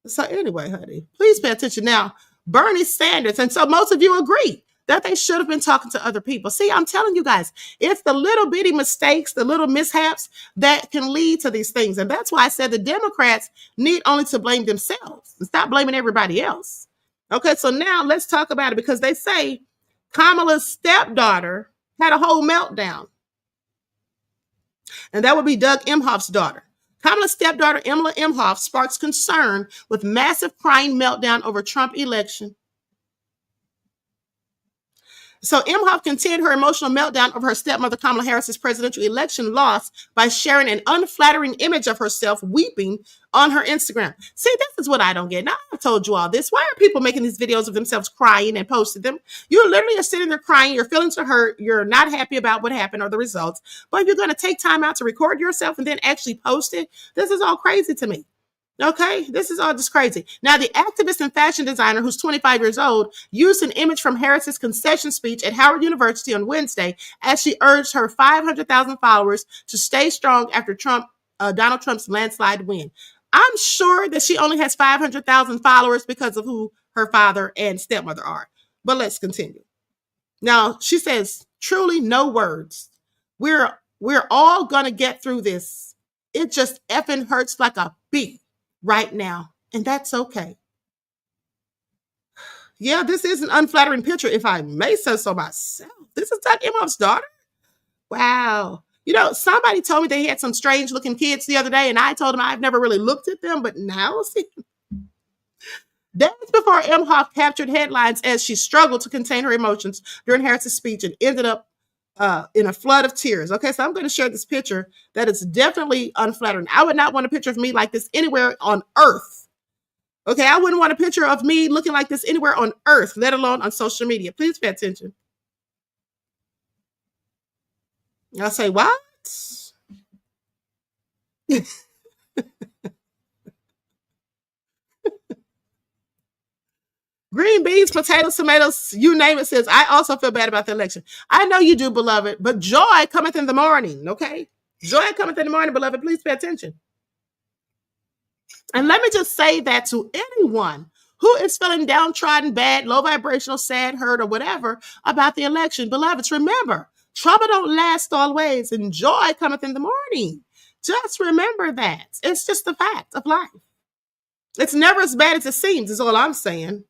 So anyway, honey, please pay attention. Now, Bernie Sanders, and so most of you agree that they should have been talking to other people. See, I'm telling you guys, it's the little bitty mistakes, the little mishaps that can lead to these things. And that's why I said the Democrats need only to blame themselves and stop blaming everybody else. Okay, so now let's talk about it, because they say Kamala's stepdaughter had a whole meltdown. And that would be Doug Emhoff's daughter. Kamala's stepdaughter, Emma Emhoff, sparks concern with massive crying meltdown over Trump election. So Imhoff continued her emotional meltdown over her stepmother Kamala Harris's presidential election loss by sharing an unflattering image of herself weeping on her Instagram. See, this is what I don't get. Now, I've told you all this. Why are people making these videos of themselves crying and posting them? You literally are sitting there crying. Your feelings are hurt. You're not happy about what happened or the results, but you're going to take time out to record yourself and then actually post it. This is all crazy to me. Okay, this is all just crazy. Now, the activist and fashion designer, who's 25 years old, used an image from Harris's concession speech at Howard University on Wednesday as she urged her 500,000 followers to stay strong after Donald Trump's landslide win. I'm sure that she only has 500,000 followers because of who her father and stepmother are. But let's continue. Now, she says, truly no words. We're all going to get through this. It just effing hurts like a bee right now, and that's okay. Yeah, this is an unflattering picture, if I may say so myself. This is Doug Imhoff's daughter. Wow. You know, somebody told me they had some strange looking kids the other day, and I told them I've never really looked at them, but now see. Days before Imhoff captured headlines as she struggled to contain her emotions during Harris's speech and ended up in a flood of tears. Okay, so I'm going to share this picture that is definitely unflattering. I would not want a picture of me like this anywhere on earth. Okay, I wouldn't want a picture of me looking like this anywhere on earth, let alone on social media. Please pay attention. I'll say, what? Green beans, potatoes, tomatoes, you name it, says, I also feel bad about the election. I know you do, beloved, but joy cometh in the morning, okay? Joy cometh in the morning, beloved. Please pay attention. And let me just say that to anyone who is feeling downtrodden, bad, low vibrational, sad, hurt, or whatever about the election. Beloveds, remember, trouble don't last always, and joy cometh in the morning. Just remember that. It's just the fact of life. It's never as bad as it seems, is all I'm saying.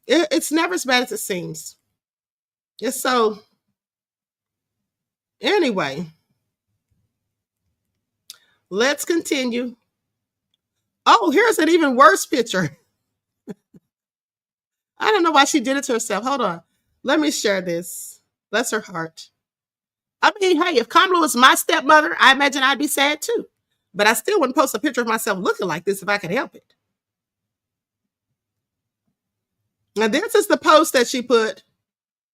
It's never as bad as it seems. It's so, anyway, let's continue. Oh, here's an even worse picture. I don't know why she did it to herself. Hold on. Let me share this. Bless her heart. I mean, hey, if Kamala was my stepmother, I imagine I'd be sad too. But I still wouldn't post a picture of myself looking like this if I could help it. Now, this is the post that she put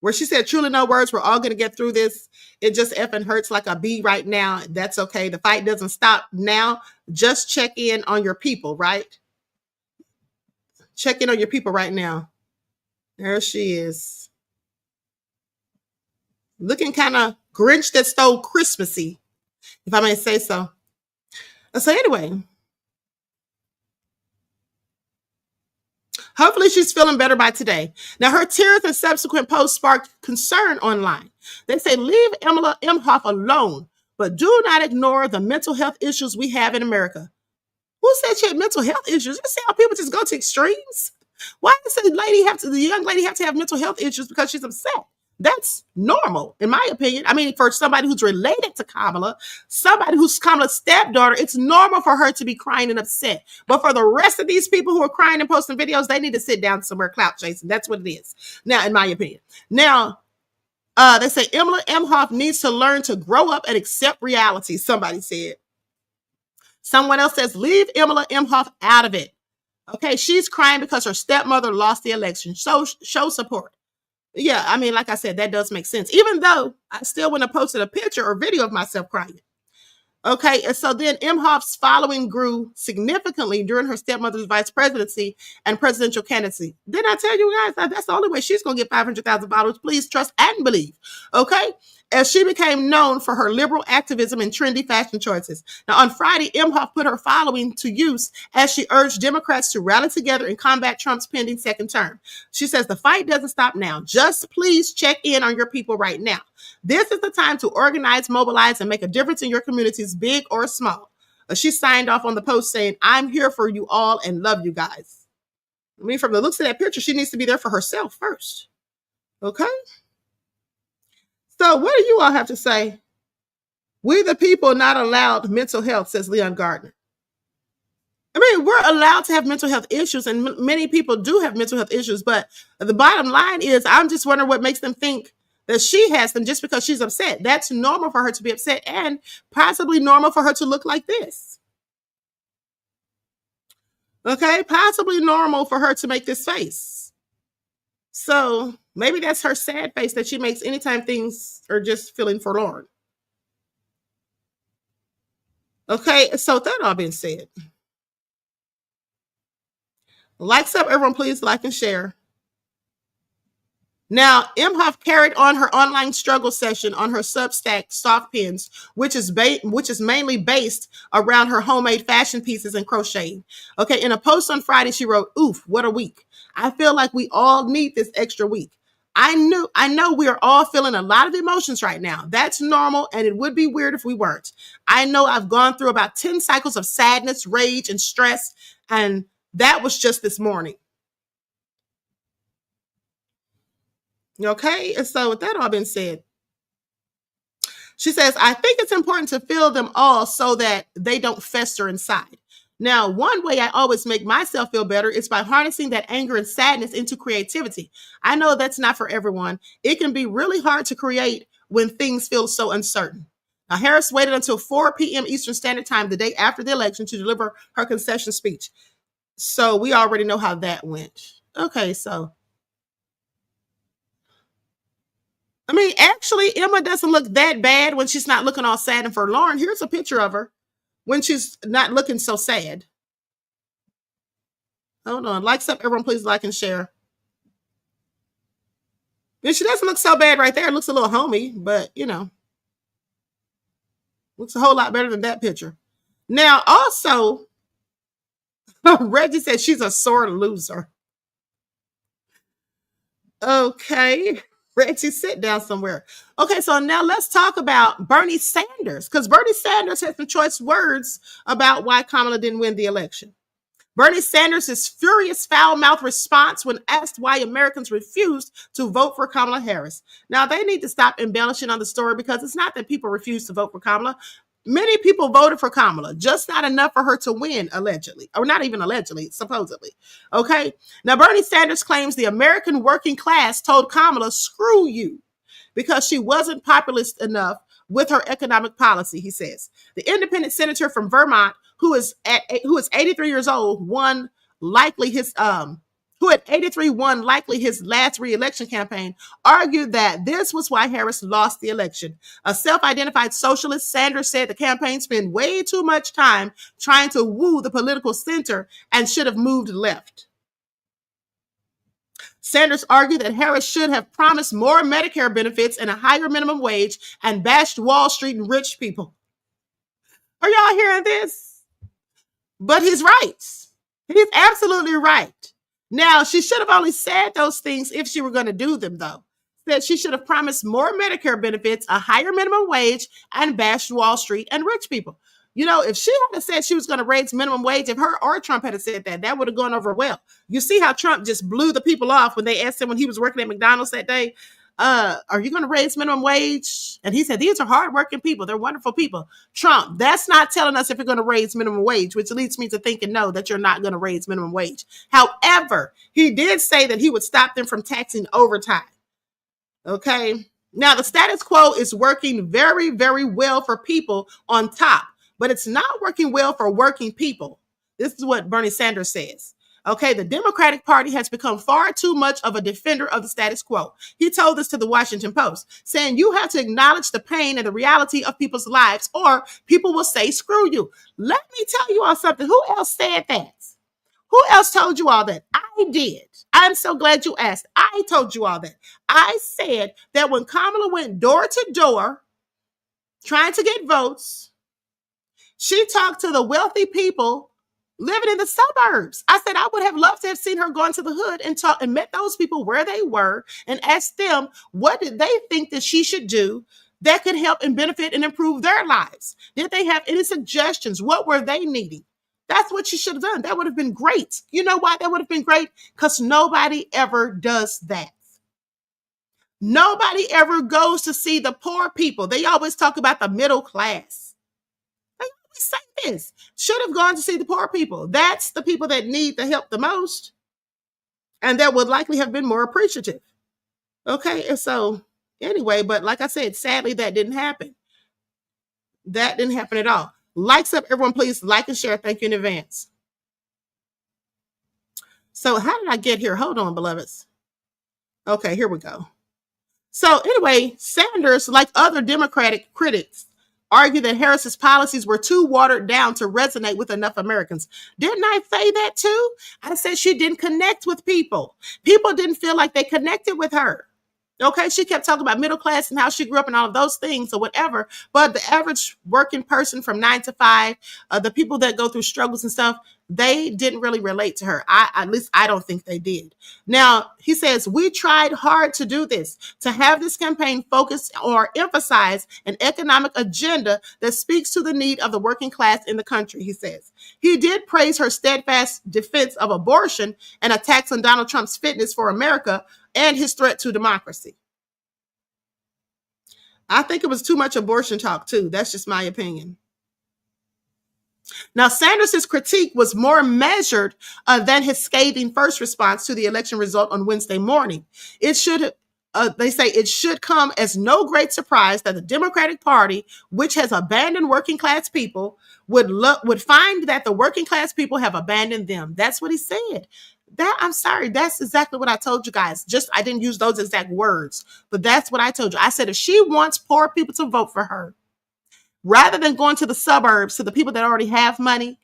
where she said, truly no words. We're all going to get through this. It just effing hurts like a bee right now. That's okay. The fight doesn't stop now. Just check in on your people, right? Check in on your people right now. There she is. Looking kind of Grinch that stole Christmassy, if I may say so. So anyway, hopefully she's feeling better by today. Now, her tears and subsequent posts sparked concern online. They say, leave Emma Imhoff alone, but do not ignore the mental health issues we have in America. Who said she had mental health issues? You see how people just go to extremes? Why does the young lady have to have mental health issues because she's upset? That's normal, in my opinion. I mean, for somebody who's related to Kamala, somebody who's Kamala's stepdaughter, it's normal for her to be crying and upset. But for the rest of these people who are crying and posting videos, they need to sit down somewhere clout chasing. That's what it is. Now, in my opinion. Now, they say Emma Imhoff needs to learn to grow up and accept reality, somebody said. Someone else says, leave Emma Imhoff out of it. Okay, she's crying because her stepmother lost the election. So show support. Yeah, I mean, like I said, that does make sense. Even though I still wouldn't have posted a picture or video of myself crying. Okay, and so then Imhoff's following grew significantly during her stepmother's vice presidency and presidential candidacy. Didn't I tell you guys that that's the only way she's going to get 500,000 followers? Please trust and believe. Okay, as she became known for her liberal activism and trendy fashion choices. Now, on Friday, Imhoff put her following to use as she urged Democrats to rally together and combat Trump's pending second term. She says, the fight doesn't stop now. Just please check in on your people right now. This is the time to organize, mobilize, and make a difference in your communities, big or small. She signed off on the post saying, I'm here for you all and love you guys. I mean, from the looks of that picture, she needs to be there for herself first. Okay? So what do you all have to say? We the people not allowed mental health, says Leon Gardner. I mean, we're allowed to have mental health issues, and many people do have mental health issues. But the bottom line is, I'm just wondering what makes them think that she has them just because she's upset. That's normal for her to be upset, and possibly normal for her to look like this. Okay, possibly normal for her to make this face. So maybe that's her sad face that she makes anytime things are just feeling forlorn. Okay, so that all being said, likes up, everyone, please like and share. Now, Imhoff carried on her online struggle session on her Substack Soft Pins, which is mainly based around her homemade fashion pieces and crocheting. Okay, in a post on Friday, she wrote, "Oof, what a week. I feel like we all need this extra week. I know we are all feeling a lot of emotions right now. That's normal, and it would be weird if we weren't. I know I've gone through about 10 cycles of sadness, rage, and stress, and that was just this morning." Okay, and so with that all been said, she says, "I think it's important to feel them all so that they don't fester inside. Now, one way I always make myself feel better is by harnessing that anger and sadness into creativity. I know that's not for everyone. It can be really hard to create when things feel so uncertain." Now, Harris waited until 4 p.m. Eastern Standard Time the day after the election to deliver her concession speech. So we already know how that went. Okay, so I mean, actually, Emma doesn't look that bad when she's not looking all sad and forlorn. Here's a picture of her when she's not looking so sad. Hold on. Likes up, everyone, please like and share. And she doesn't look so bad right there. It looks a little homey, but, you know, looks a whole lot better than that picture. Now, also, Reggie said she's a sore loser. Okay. Reggie, sit down somewhere. Okay, so now let's talk about Bernie Sanders, because Bernie Sanders had some choice words about why Kamala didn't win the election. Bernie Sanders' furious, foul-mouthed response when asked why Americans refused to vote for Kamala Harris. Now, they need to stop embellishing on the story, because it's not that people refused to vote for Kamala. Many people voted for Kamala, just not enough for her to win, allegedly. Or not even allegedly, supposedly. Okay? Now, Bernie Sanders claims the American working class told Kamala, "Screw you," because she wasn't populist enough with her economic policy, he says. The independent senator from Vermont, who is 83 years old, who at 83 won likely his last re-election campaign, argued that this was why Harris lost the election. A self-identified socialist, Sanders said the campaign spent way too much time trying to woo the political center and should have moved left. Sanders argued that Harris should have promised more Medicare benefits and a higher minimum wage and bashed Wall Street and rich people. Are y'all hearing this? But he's right. He's absolutely right. Now, she should have only said those things if she were going to do them, though. That she should have promised more Medicare benefits, a higher minimum wage, and bashed Wall Street and rich people. You know, if she had said she was going to raise minimum wage, if her or Trump had said that, that would have gone over well. You see how Trump just blew the people off when they asked him when he was working at McDonald's that day, "Are you going to raise minimum wage?" And he said, "These are hardworking people. They're wonderful people." Trump, that's not telling us if you're going to raise minimum wage, which leads me to think and know that you're not going to raise minimum wage. However, he did say that he would stop them from taxing overtime. Okay. Now, the status quo is working very, very well for people on top, but it's not working well for working people. This is what Bernie Sanders says. Okay, the Democratic Party has become far too much of a defender of the status quo. He told this to the Washington Post, saying you have to acknowledge the pain and the reality of people's lives, or people will say, "Screw you." Let me tell you all something. Who else said that? Who else told you all that? I did. I'm so glad you asked. I told you all that. I said that when Kamala went door to door trying to get votes, she talked to the wealthy people living in the suburbs. I said I would have loved to have seen her go into the hood and talk and met those people where they were and asked them what did they think that she should do that could help and benefit and improve their lives. Did they have any suggestions? What were they needing? That's what she should have done. That would have been great. You know why that would have been great? Because nobody ever does that. Nobody ever goes to see the poor people. They always talk about the middle class. say this, should have gone to see the poor people. That's the people that need the help the most, and that would likely have been more appreciative. Okay, and so anyway, but like I said, sadly, that didn't happen. That didn't happen at all. Likes up, everyone, please like and share. Thank you in advance. So how did I get here? Hold on, beloveds. Okay, here we go. So anyway, Sanders, like other Democratic critics, argued that Harris's policies were too watered down to resonate with enough Americans. Didn't I say that too? I said she didn't connect with people. People didn't feel like they connected with her. Okay, she kept talking about middle class and how she grew up and all of those things or whatever. But the average working person from 9 to 5, the people that go through struggles and stuff, they didn't really relate to her. At least I don't think they did. Now, he says, we tried hard to do this, to have this campaign focus or emphasize an economic agenda that speaks to the need of the working class in the country, he says. He did praise her steadfast defense of abortion and attacks on Donald Trump's fitness for America and his threat to democracy. I think it was too much abortion talk too. That's just my opinion. Now, Sanders' critique was more measured than his scathing first response to the election result on Wednesday morning. It should, they say, it should come as no great surprise that the Democratic Party, which has abandoned working class people, would find that the working class people have abandoned them. That's what he said. I'm sorry, that's exactly what I told you guys. Just I didn't use those exact words, but that's what I told you. I said if she wants poor people to vote for her, rather than going to the suburbs, to the people that already have money,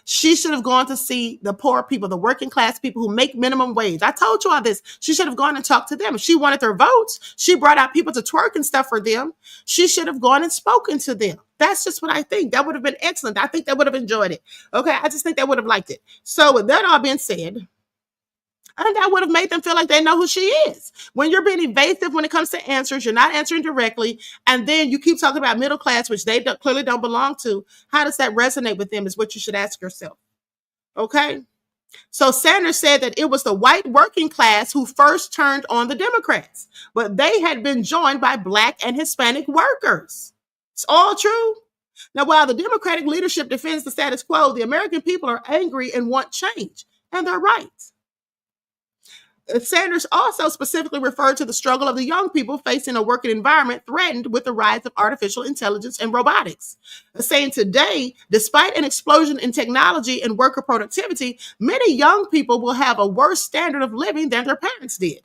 she should have gone to see the poor people, the working class people who make minimum wage. I told you all this. She should have gone and talked to them. If she wanted their votes, she brought out people to twerk and stuff for them. She should have gone and spoken to them. That's just what I think. That would have been excellent. I think they would have enjoyed it. Okay, I just think they would have liked it. So with that all being said, I think that would have made them feel like they know who she is. When you're being evasive when it comes to answers, you're not answering directly, and then you keep talking about middle class, which they clearly don't belong to. How does that resonate with them is what you should ask yourself. Okay? So Sanders said that it was the white working class who first turned on the Democrats, but they had been joined by Black and Hispanic workers. It's all true. Now, while the Democratic leadership defends the status quo, the American people are angry and want change, and they're right. Sanders also specifically referred to the struggle of the young people facing a working environment threatened with the rise of artificial intelligence and robotics, saying today, despite an explosion in technology and worker productivity, many young people will have a worse standard of living than their parents did.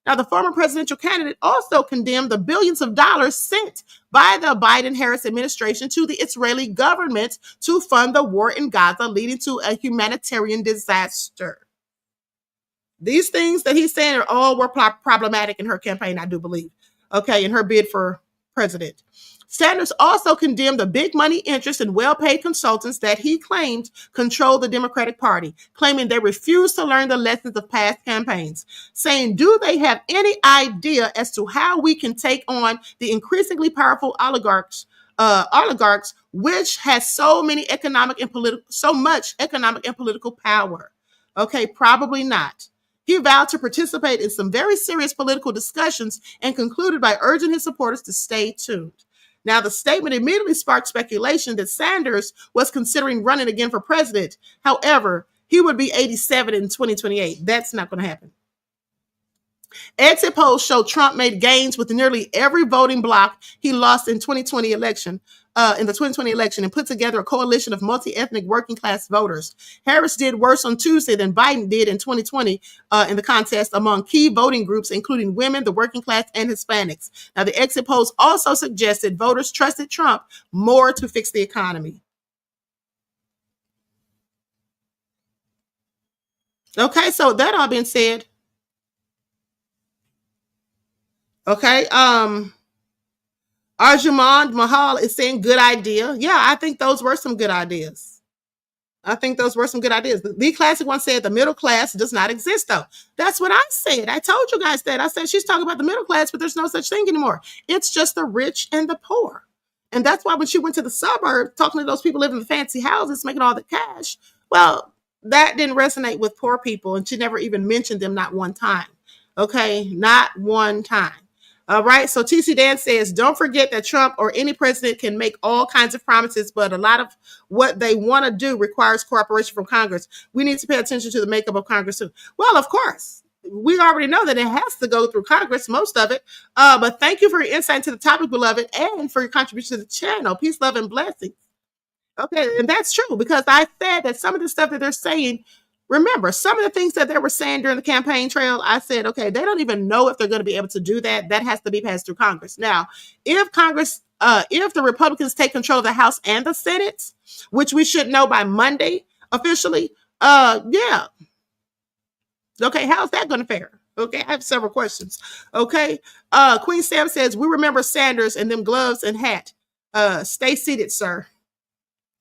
Now, the former presidential candidate also condemned the billions of dollars sent by the Biden-Harris administration to the Israeli government to fund the war in Gaza, leading to a humanitarian disaster. These things that he's saying are all were problematic in her campaign, I do believe. Okay, in her bid for president. Sanders also condemned the big money interests and well-paid consultants that he claimed control the Democratic Party, claiming they refuse to learn the lessons of past campaigns, saying, do they have any idea as to how we can take on the increasingly powerful oligarchs, which has so much economic and political power? Okay, probably not. He vowed to participate in some very serious political discussions and concluded by urging his supporters to stay tuned. Now, the statement immediately sparked speculation that Sanders was considering running again for president. However, he would be 87 in 2028. That's not going to happen. Exit polls show Trump made gains with nearly every voting bloc he lost in the 2020 election, and put together a coalition of multi-ethnic working class voters. Harris did worse on Tuesday than Biden did in 2020 in the contest among key voting groups, including women, the working class, and Hispanics. Now, the exit polls also suggested voters trusted Trump more to fix the economy. Okay, so that all being said, okay, Arjumand Mahal is saying good idea. Yeah, I think those were some good ideas. The classic one said the middle class does not exist, though. That's what I said. I told you guys that. I said she's talking about the middle class, but there's no such thing anymore. It's just the rich and the poor. And that's why when she went to the suburbs, talking to those people living in fancy houses, making all the cash, well, that didn't resonate with poor people, and she never even mentioned them, not one time. Okay, not one time. All right. So TC Dan says, don't forget that Trump or any president can make all kinds of promises, but a lot of what they want to do requires cooperation from Congress. We need to pay attention to the makeup of Congress too. Well, of course, we already know that it has to go through Congress, most of it. But thank you for your insight into the topic, beloved, and for your contribution to the channel. Peace, love, and blessings. Okay, and that's true because I said that some of the stuff that they're saying, remember, some of the things that they were saying during the campaign trail, I said, okay, they don't even know if they're going to be able to do that. That has to be passed through Congress. Now, if the Republicans take control of the House and the Senate, which we should know by Monday officially, yeah. Okay, how's that going to fare? Okay, I have several questions. Okay, Queen Sam says, we remember Sanders and them gloves and hat. Stay seated, sir.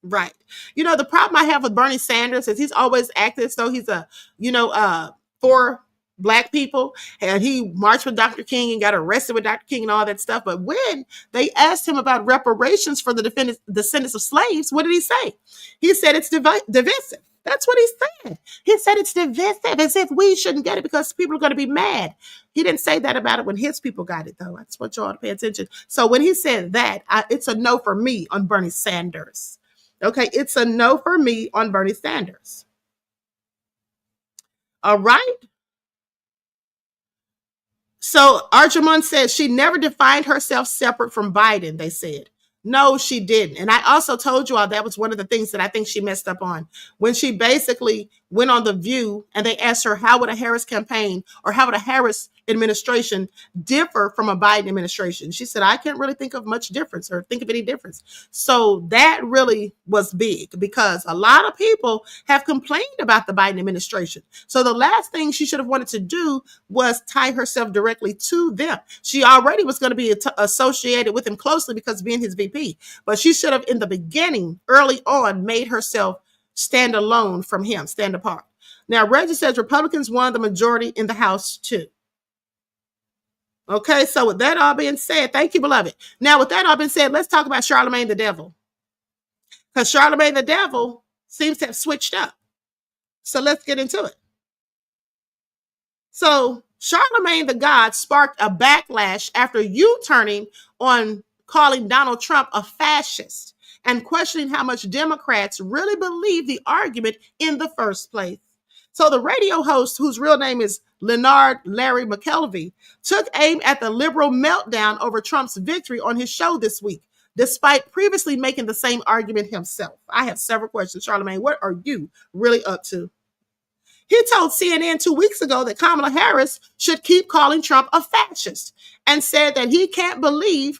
Right. You know, the problem I have with Bernie Sanders is he's always acted as though he's for Black people, and he marched with Dr. King and got arrested with Dr. King and all that stuff. But when they asked him about reparations for the descendants of slaves, what did he say? He said it's divisive. That's what he said. He said it's divisive, as if we shouldn't get it because people are going to be mad. He didn't say that about it when his people got it, though. I just want y'all to pay attention. So when he said that, it's a no for me on Bernie Sanders. Okay, it's a no for me on Bernie Sanders. All right. So Arjumon says she never defined herself separate from Biden, they said. No, she didn't. And I also told you all that was one of the things that I think she messed up on when she basically went on The View and they asked her, how would a Harris campaign or how would a Harris administration differ from a Biden administration? She said, I can't really think of much difference or think of any difference. So that really was big because a lot of people have complained about the Biden administration. So the last thing she should have wanted to do was tie herself directly to them. She already was going to be associated with him closely because being his VP. But she should have, in the beginning, early on, made herself stand alone from him, stand apart. Now, Reggie says Republicans won the majority in the House, too. Okay, so with that all being said, thank you, beloved. Now, with that all being said, let's talk about Charlemagne the Devil. Because Charlemagne the Devil seems to have switched up. So let's get into it. So Charlemagne the God sparked a backlash after U-turning on calling Donald Trump a fascist and questioning how much Democrats really believe the argument in the first place. So the radio host, whose real name is Leonard Larry McKelvey, took aim at the liberal meltdown over Trump's victory on his show this week, despite previously making the same argument himself. I have several questions. Charlemagne, what are you really up to? He told CNN 2 weeks ago that Kamala Harris should keep calling Trump a fascist and said that he couldn't believe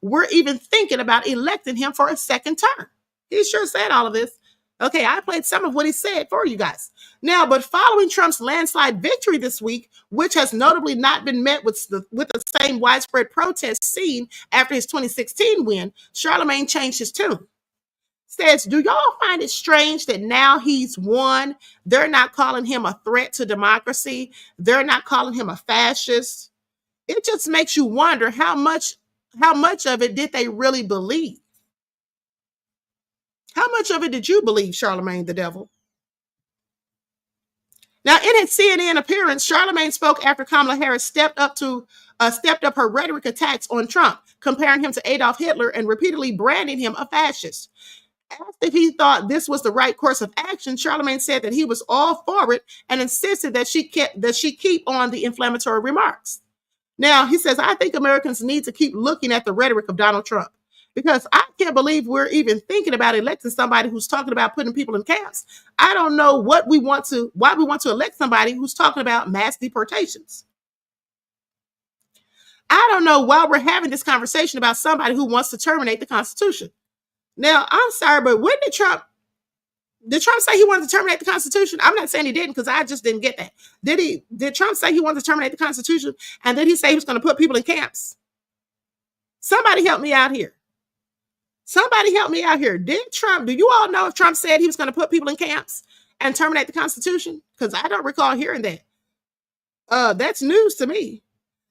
we're even thinking about electing him for a second term. He sure said all of this. Okay, I played some of what he said for you guys. Now, but following Trump's landslide victory this week, which has notably not been met with the same widespread protest seen after his 2016 win, Charlemagne changed his tune. Says, do y'all find it strange that now he's won, they're not calling him a threat to democracy? They're not calling him a fascist? It just makes you wonder how much of it did they really believe? How much of it did you believe, Charlemagne the Devil? Now, in his CNN appearance, Charlemagne spoke after Kamala Harris stepped up her rhetoric attacks on Trump, comparing him to Adolf Hitler and repeatedly branding him a fascist. Asked if he thought this was the right course of action, Charlemagne said that he was all for it and insisted that she keep on the inflammatory remarks. Now, he says, I think Americans need to keep looking at the rhetoric of Donald Trump because I can't believe we're even thinking about electing somebody who's talking about putting people in camps. I don't know why we want to elect somebody who's talking about mass deportations. I don't know why we're having this conversation about somebody who wants to terminate the Constitution. Now, I'm sorry, but when did Trump say he wanted to terminate the Constitution? I'm not saying he didn't because I just didn't get that. Did Trump say he wanted to terminate the Constitution? And then he say he was going to put people in camps? Somebody help me out here. Somebody help me out here. Do you all know if Trump said he was going to put people in camps and terminate the Constitution? Because I don't recall hearing that. That's news to me.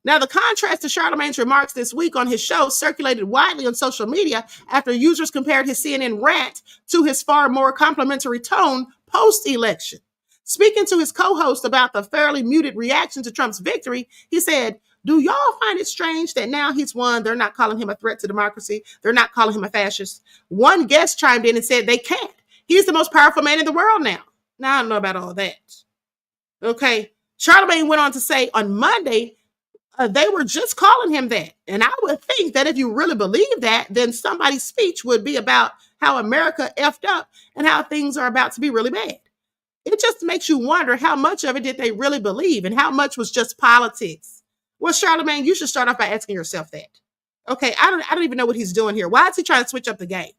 Now, the contrast to Charlemagne's remarks this week on his show circulated widely on social media after users compared his CNN rant to his far more complimentary tone post-election. Speaking to his co-host about the fairly muted reaction to Trump's victory, he said, Do y'all find it strange that now he's won? They're not calling him a threat to democracy. They're not calling him a fascist. One guest chimed in and said they can't. He's the most powerful man in the world now. Now I don't know about all that. Okay. Charlemagne went on to say on Monday, they were just calling him that. And I would think that if you really believe that, then somebody's speech would be about how America effed up and how things are about to be really bad. It just makes you wonder how much of it did they really believe and how much was just politics. Well, Charlemagne, you should start off by asking yourself that. Okay, I don't even know what he's doing here. Why is he trying to switch up the game?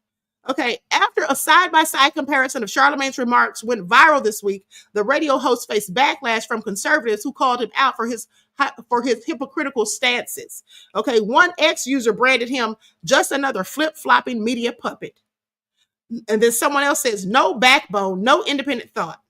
Okay, after a side-by-side comparison of Charlemagne's remarks went viral this week, the radio host faced backlash from conservatives who called him out for his hypocritical stances. Okay, one ex-user branded him just another flip-flopping media puppet. And then someone else says, no backbone, no independent thought.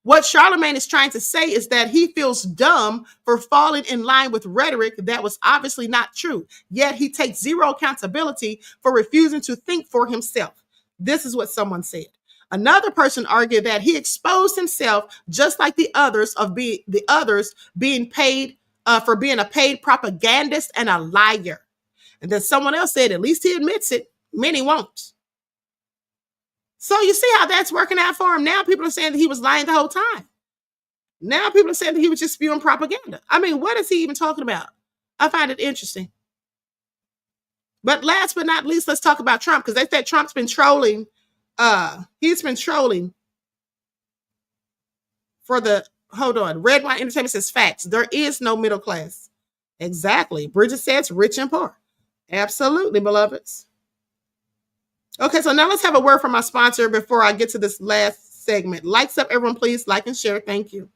What Charlemagne is trying to say is that he feels dumb for falling in line with rhetoric that was obviously not true. Yet he takes zero accountability for refusing to think for himself. This is what someone said. Another person argued that he exposed himself just like the others being paid for being a paid propagandist and a liar. And then someone else said, at least he admits it. Many won't. So you see how that's working out for him. Now people are saying that he was lying the whole time. Now people are saying that he was just spewing propaganda. I mean, what is he even talking about? I find it interesting. But last but not least, let's talk about Trump, because they said Trump's been trolling. He's been trolling for the, hold on, Red Wine Entertainment says facts. There is no middle class. Exactly. Bridget says rich and poor. Absolutely, beloveds. Okay, so now let's have a word from my sponsor before I get to this last segment. Likes up, everyone, please. Like and share. Thank you.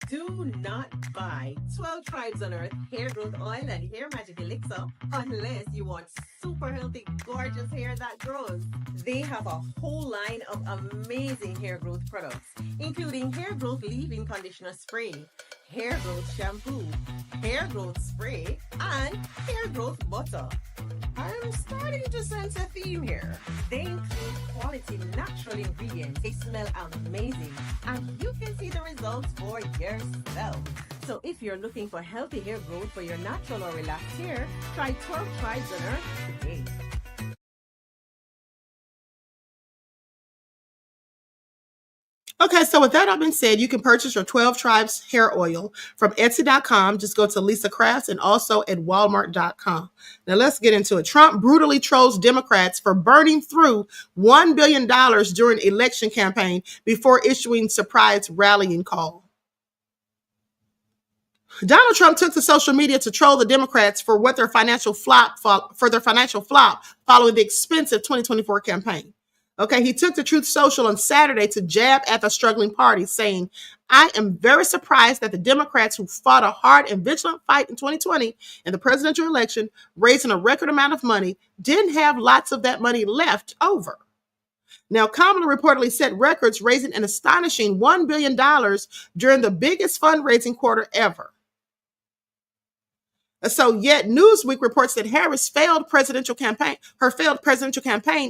Do not buy 12 Tribes on Earth hair growth oil and hair magic elixir unless you want super healthy, gorgeous hair that grows. They have a whole line of amazing hair growth products, including hair growth leave-in conditioner spray, hair growth shampoo, hair growth spray, and hair growth butter. I'm starting to sense a theme here. They include quality natural ingredients. They smell amazing, and you can see the results for yourself. So if you're looking for healthy hair growth for your natural or relaxed hair, try 12 Tribes on Earth today. Okay, so with that all been said, you can purchase your 12 Tribes hair oil from Etsy.com. Just go to Lisa Crafts and also at Walmart.com. Now let's get into it. Trump brutally trolls Democrats for burning through $1 billion during election campaign before issuing surprise rallying call. Donald Trump took to social media to troll the Democrats for their financial flop following the expensive 2024 campaign. Okay, he took to Truth Social on Saturday to jab at the struggling party, saying, I am very surprised that the Democrats who fought a hard and vigilant fight in 2020 in the presidential election, raising a record amount of money, didn't have lots of that money left over. Now, Kamala reportedly set records, raising an astonishing $1 billion during the biggest fundraising quarter ever. So yet Newsweek reports that Harris' failed presidential campaign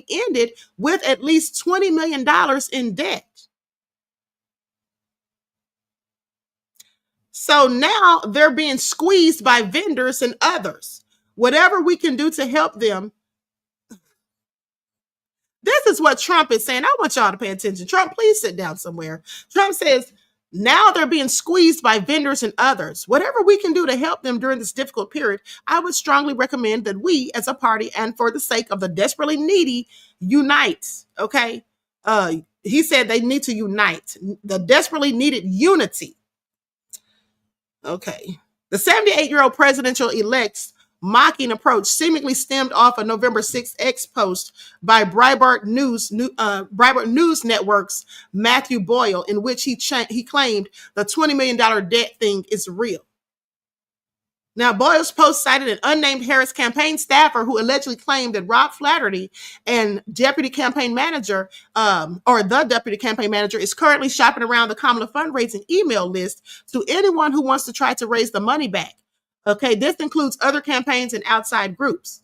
ended with at least $20 million in debt. So now they're being squeezed by vendors and others. Whatever we can do to help them. This is what Trump is saying. I want y'all to pay attention. Trump, please sit down somewhere. Trump says, now they're being squeezed by vendors and others. Whatever we can do to help them during this difficult period, I would strongly recommend that we as a party and for the sake of the desperately needy unite. Okay. He said they need to unite. The desperately needed unity. Okay. The 78-year-old presidential elect's mocking approach seemingly stemmed off a November 6th X post by Breitbart News Network's Matthew Boyle, in which he claimed the $20 million debt thing is real. Now, Boyle's post cited an unnamed Harris campaign staffer who allegedly claimed that Rob Flaherty and the deputy campaign manager is currently shopping around the Kamala fundraising email list to anyone who wants to try to raise the money back. Okay, this includes other campaigns and outside groups.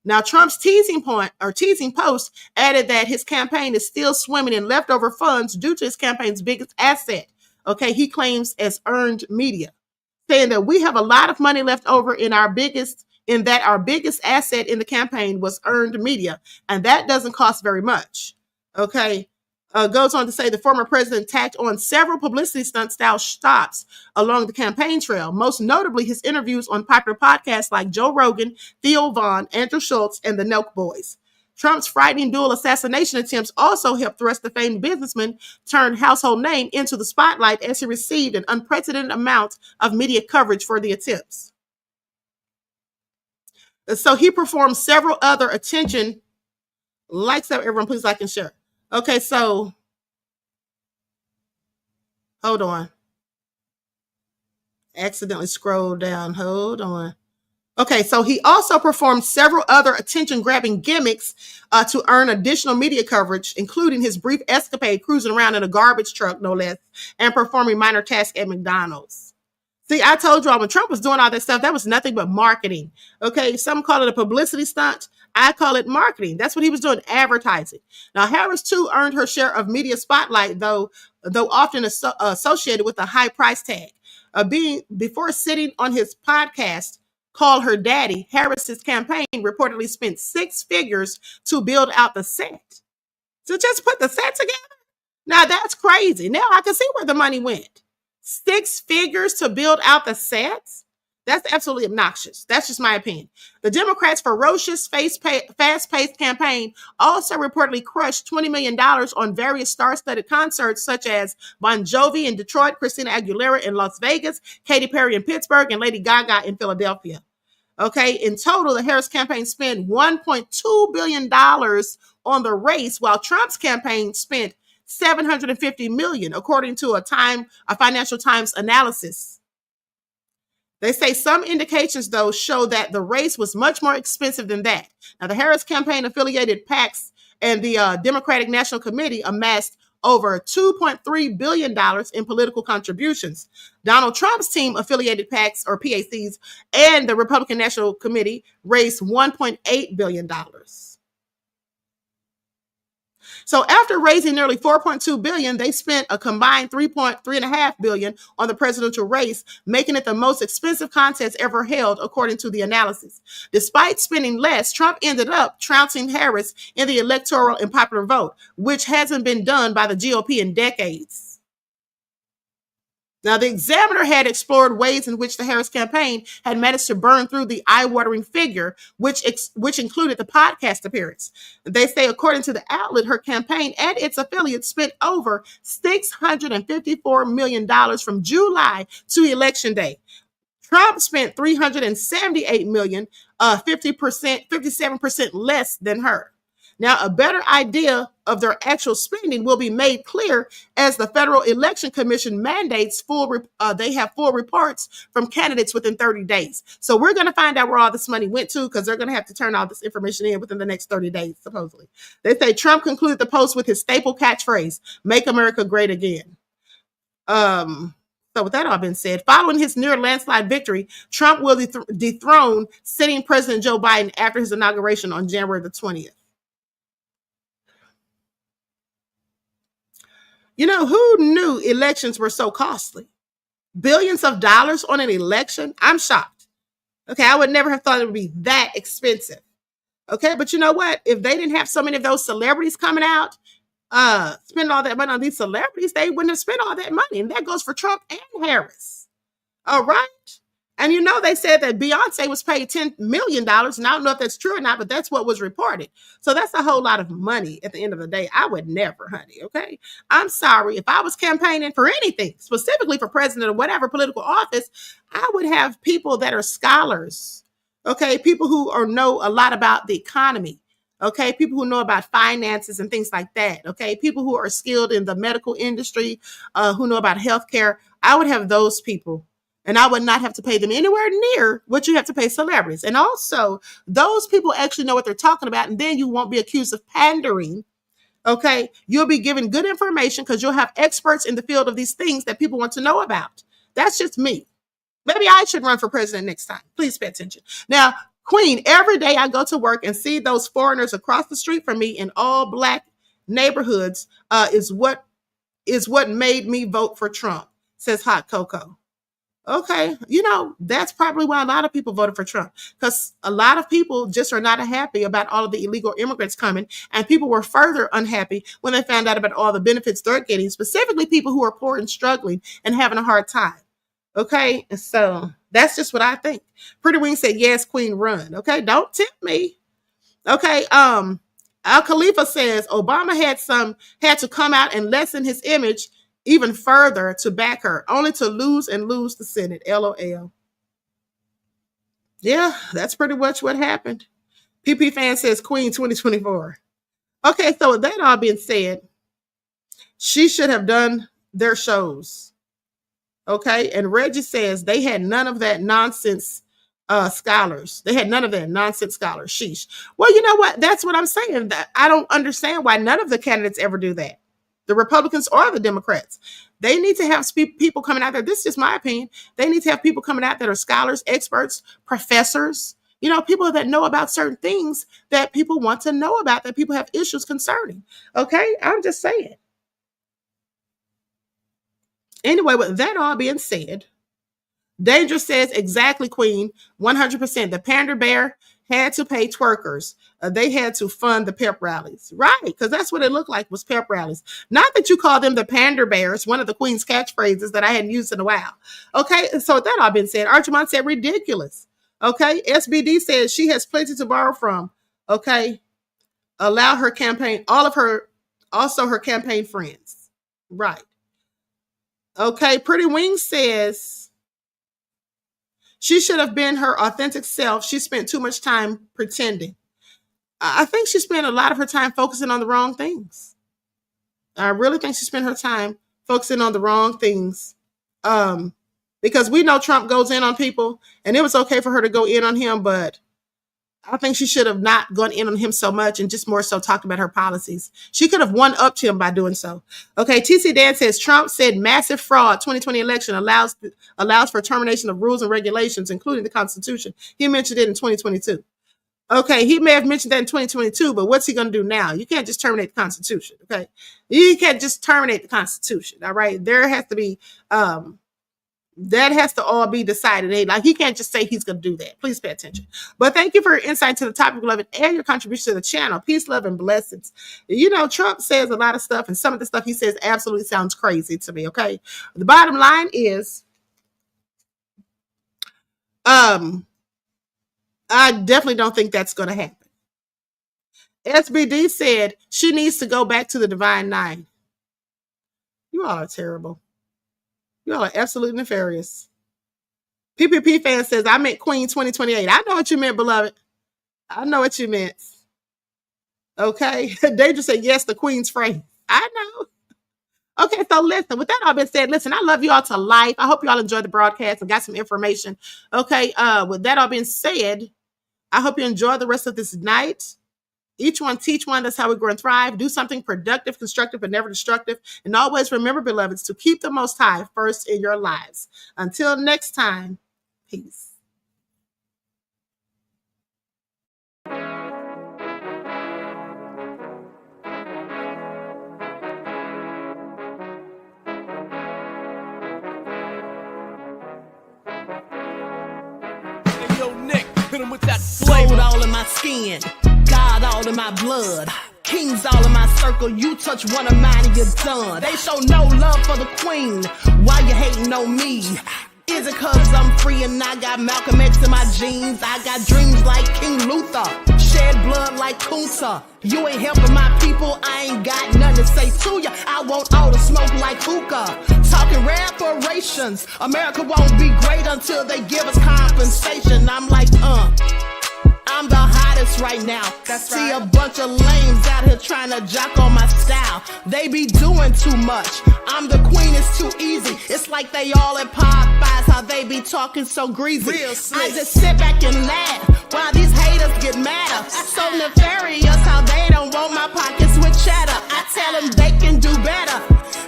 Now, Trump's teasing post added that his campaign is still swimming in leftover funds due to his campaign's biggest asset. Okay, he claims as earned media. saying that we have a lot of money left over in our biggest asset in the campaign was earned media, and that doesn't cost very much. Okay. Goes on to say the former president tacked on several publicity stunt style stops along the campaign trail, most notably his interviews on popular podcasts like Joe Rogan, Theo Vaughn, Andrew Schultz, and the Nelk Boys. Trump's frightening dual assassination attempts also helped thrust the famed businessman turned household name into the spotlight as he received an unprecedented amount of media coverage for the attempts. So he performed several other attention, everyone please like and share. Okay, so hold on. Accidentally scrolled down. Hold on. Okay, so he also performed several other attention-grabbing gimmicks to earn additional media coverage, including his brief escapade cruising around in a garbage truck, no less, and performing minor tasks at McDonald's. See, I told y'all when Trump was doing all that stuff, that was nothing but marketing. Okay, some call it a publicity stunt. I call it marketing. That's what he was doing, advertising. Now, Harris, too, earned her share of media spotlight, though often associated with a high price tag. Before sitting on his podcast, Call Her Daddy, Harris's campaign reportedly spent 6 figures to build out the set. So just put the set together? Now, that's crazy. Now I can see where the money went. 6 figures to build out the sets? That's absolutely obnoxious. That's just my opinion. The Democrats' ferocious, fast-paced campaign also reportedly crushed $20 million on various star-studded concerts such as Bon Jovi in Detroit, Christina Aguilera in Las Vegas, Katy Perry in Pittsburgh, and Lady Gaga in Philadelphia. Okay, in total, the Harris campaign spent $1.2 billion on the race, while Trump's campaign spent $750 million, according to a Financial Times analysis. They say some indications, though, show that the race was much more expensive than that. Now, the Harris campaign-affiliated PACs and the Democratic National Committee amassed over $2.3 billion in political contributions. Donald Trump's team-affiliated PACs, or PACs, and the Republican National Committee raised $1.8 billion. So after raising nearly $4.2 billion, they spent a combined $3.5 billion on the presidential race, making it the most expensive contest ever held, according to the analysis. Despite spending less, Trump ended up trouncing Harris in the electoral and popular vote, which hasn't been done by the GOP in decades. Now, the Examiner had explored ways in which the Harris campaign had managed to burn through the eye-watering figure, which included the podcast appearance. They say, according to the outlet, her campaign and its affiliates spent over $654 million from July to Election Day. Trump spent $378 million, 57% less than her. Now, a better idea of their actual spending will be made clear as the Federal Election Commission mandates they have full reports from candidates within 30 days. So we're going to find out where all this money went to, because they're going to have to turn all this information in within the next 30 days, supposedly. They say Trump concluded the post with his staple catchphrase, "Make America Great Again." So with that all been said, following his near landslide victory, Trump will dethrone sitting President Joe Biden after his inauguration on January the 20th. You know, who knew elections were so costly? Billions of dollars on an election? I'm shocked. Okay, I would never have thought it would be that expensive. Okay, but you know what? If they didn't have so many of those celebrities coming out, spending all that money on these celebrities, they wouldn't have spent all that money. And that goes for Trump and Harris. All right? And you know, they said that Beyonce was paid $10 million. And I don't know if that's true or not, but that's what was reported. So that's a whole lot of money at the end of the day. I would never, honey, okay? I'm sorry. If I was campaigning for anything, specifically for president or whatever political office, I would have people that are scholars, okay? People who know a lot about the economy, okay? People who know about finances and things like that, okay? People who are skilled in the medical industry, who know about healthcare. I would have those people. And I would not have to pay them anywhere near what you have to pay celebrities. And also, those people actually know what they're talking about, and then you won't be accused of pandering, okay? You'll be given good information because you'll have experts in the field of these things that people want to know about. That's just me. Maybe I should run for president next time. Please pay attention. Now, Queen, every day I go to work and see those foreigners across the street from me in all Black neighborhoods is what made me vote for Trump, says Hot Cocoa. Okay, you know, that's probably why a lot of people voted for Trump, because a lot of people just are not happy about all of the illegal immigrants coming, and people were further unhappy when they found out about all the benefits they're getting, specifically people who are poor and struggling and having a hard time. Okay, and so that's just what I think. Pretty Wing said, yes, Queen, run. Okay, don't tempt me. Okay, Al Khalifa says Obama had to come out and lessen his image even further to back her, only to lose the Senate. LOL. Yeah, that's pretty much what happened. PP Fan says Queen 2024. Okay, so with that all being said, she should have done their shows. Okay, and Reggie says they had none of that nonsense scholars. They had none of that nonsense scholars. Sheesh. Well, you know what? That's what I'm saying. That I don't understand why none of the candidates ever do that. The Republicans or the Democrats. They need to have people coming out there. This is just my opinion. They need to have people coming out that are scholars, experts, professors, you know, people that know about certain things that people want to know about, that people have issues concerning. Okay, I'm just saying. Anyway, with that all being said, Danger says, exactly, Queen, 100%. The Pander Bear had to pay twerkers. They had to fund the pep rallies. Right, because that's what it looked like, was pep rallies. Not that you call them the Pander Bears, one of the Queen's catchphrases that I hadn't used in a while. Okay, so with that all been said, Archimond said, ridiculous. Okay, SBD says she has plenty to borrow from. Okay, allow her campaign, also her campaign friends. Right. Okay, Pretty Wing says she should have been her authentic self. She spent too much time pretending. I think she spent a lot of her time focusing on the wrong things. I really think she spent her time focusing on the wrong things. Because we know Trump goes in on people, and it was okay for her to go in on him, but I think she should have not gone in on him so much and just more so talked about her policies. She could have one-upped him by doing so. Okay, TC Dan says, Trump said massive fraud 2020 election allows for termination of rules and regulations, including the Constitution. He mentioned it in 2022. Okay, he may have mentioned that in 2022, but what's he going to do now? You can't just terminate the Constitution, okay? You can't just terminate the Constitution, all right? There has to be... that has to all be decided. Like, he can't just say he's going to do that. Please pay attention. But thank you for your insight to the topic, beloved, and your contribution to the channel. Peace, love, and blessings. You know, Trump says a lot of stuff, and some of the stuff he says absolutely sounds crazy to me, okay? The bottom line is, I definitely don't think that's going to happen. SBD said she needs to go back to the Divine Nine. You all are terrible. You all are absolutely nefarious. PPP Fan says, I meant Queen 2028. I know what you meant, beloved. I know what you meant. Okay. Danger said, yes, the Queen's phrase. I know. Okay, so listen, with that all been said, listen, I love you all to life. I hope you all enjoyed the broadcast and got some information. Okay, with that all being said, I hope you enjoy the rest of this night. Each one, teach one. That's how we grow and thrive. Do something productive, constructive, but never destructive. And always remember, beloveds, to keep the Most High first in your lives. Until next time, peace. Hey, yo, Nick, hit him with that flavor. Gold all in my skin. God all in my blood. Kings all in my circle. You touch one of mine and you're done. They show no love for the Queen. Why you hating on me? Is it cause I'm free and I got Malcolm X in my jeans? I got dreams like King Luther. Shed blood like Kunta. You ain't helping my people. I ain't got nothing to say to ya. I want all the smoke like hookah. Talking reparations. America won't be great until they give us compensation. I'm like, I'm the hottest right now. That's See right. A bunch of lames out here trying to jock on my style. They be doing too much. I'm the queen, it's too easy. It's like they all at Popeyes, how they be talking so greasy. I just sit back and laugh while these haters get madder. So nefarious how they don't want my pockets with cheddar. I tell them they can do better.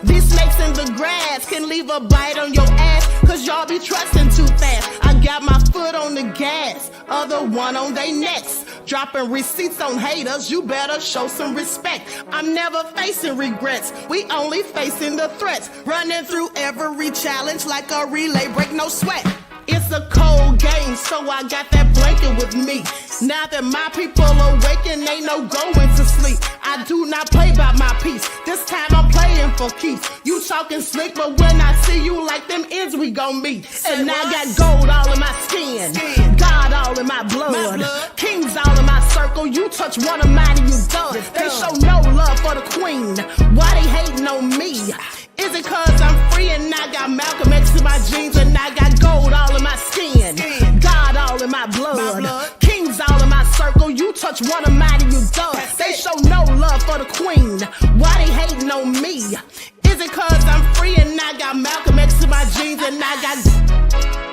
These snakes in the grass can leave a bite on your ass, cause y'all be trusting too fast. I got my foot on the gas, other one on they necks. Dropping receipts on haters, you better show some respect. I'm never facing regrets, we only facing the threats. Running through every challenge like a relay, break no sweat. It's a cold game, so I got that blanket with me. Now that my people awaken, ain't no going to sleep. I do not play by my piece, this time I'm playing for keeps. You talking slick, but when I see you like them ends, we gon' meet. And I got gold all in my skin, God all in my blood, kings all in my circle. You touch one of mine and you done. They show no love for the queen, why they hating on me? Is it cause I'm free and I got Malcolm X in my jeans and I got gold all in my skin, God all in my blood, kings all in my circle. You touch one of mine and you done. They show no love for the queen, why they hating on me? Is it cause I'm free and I got Malcolm X in my jeans and I got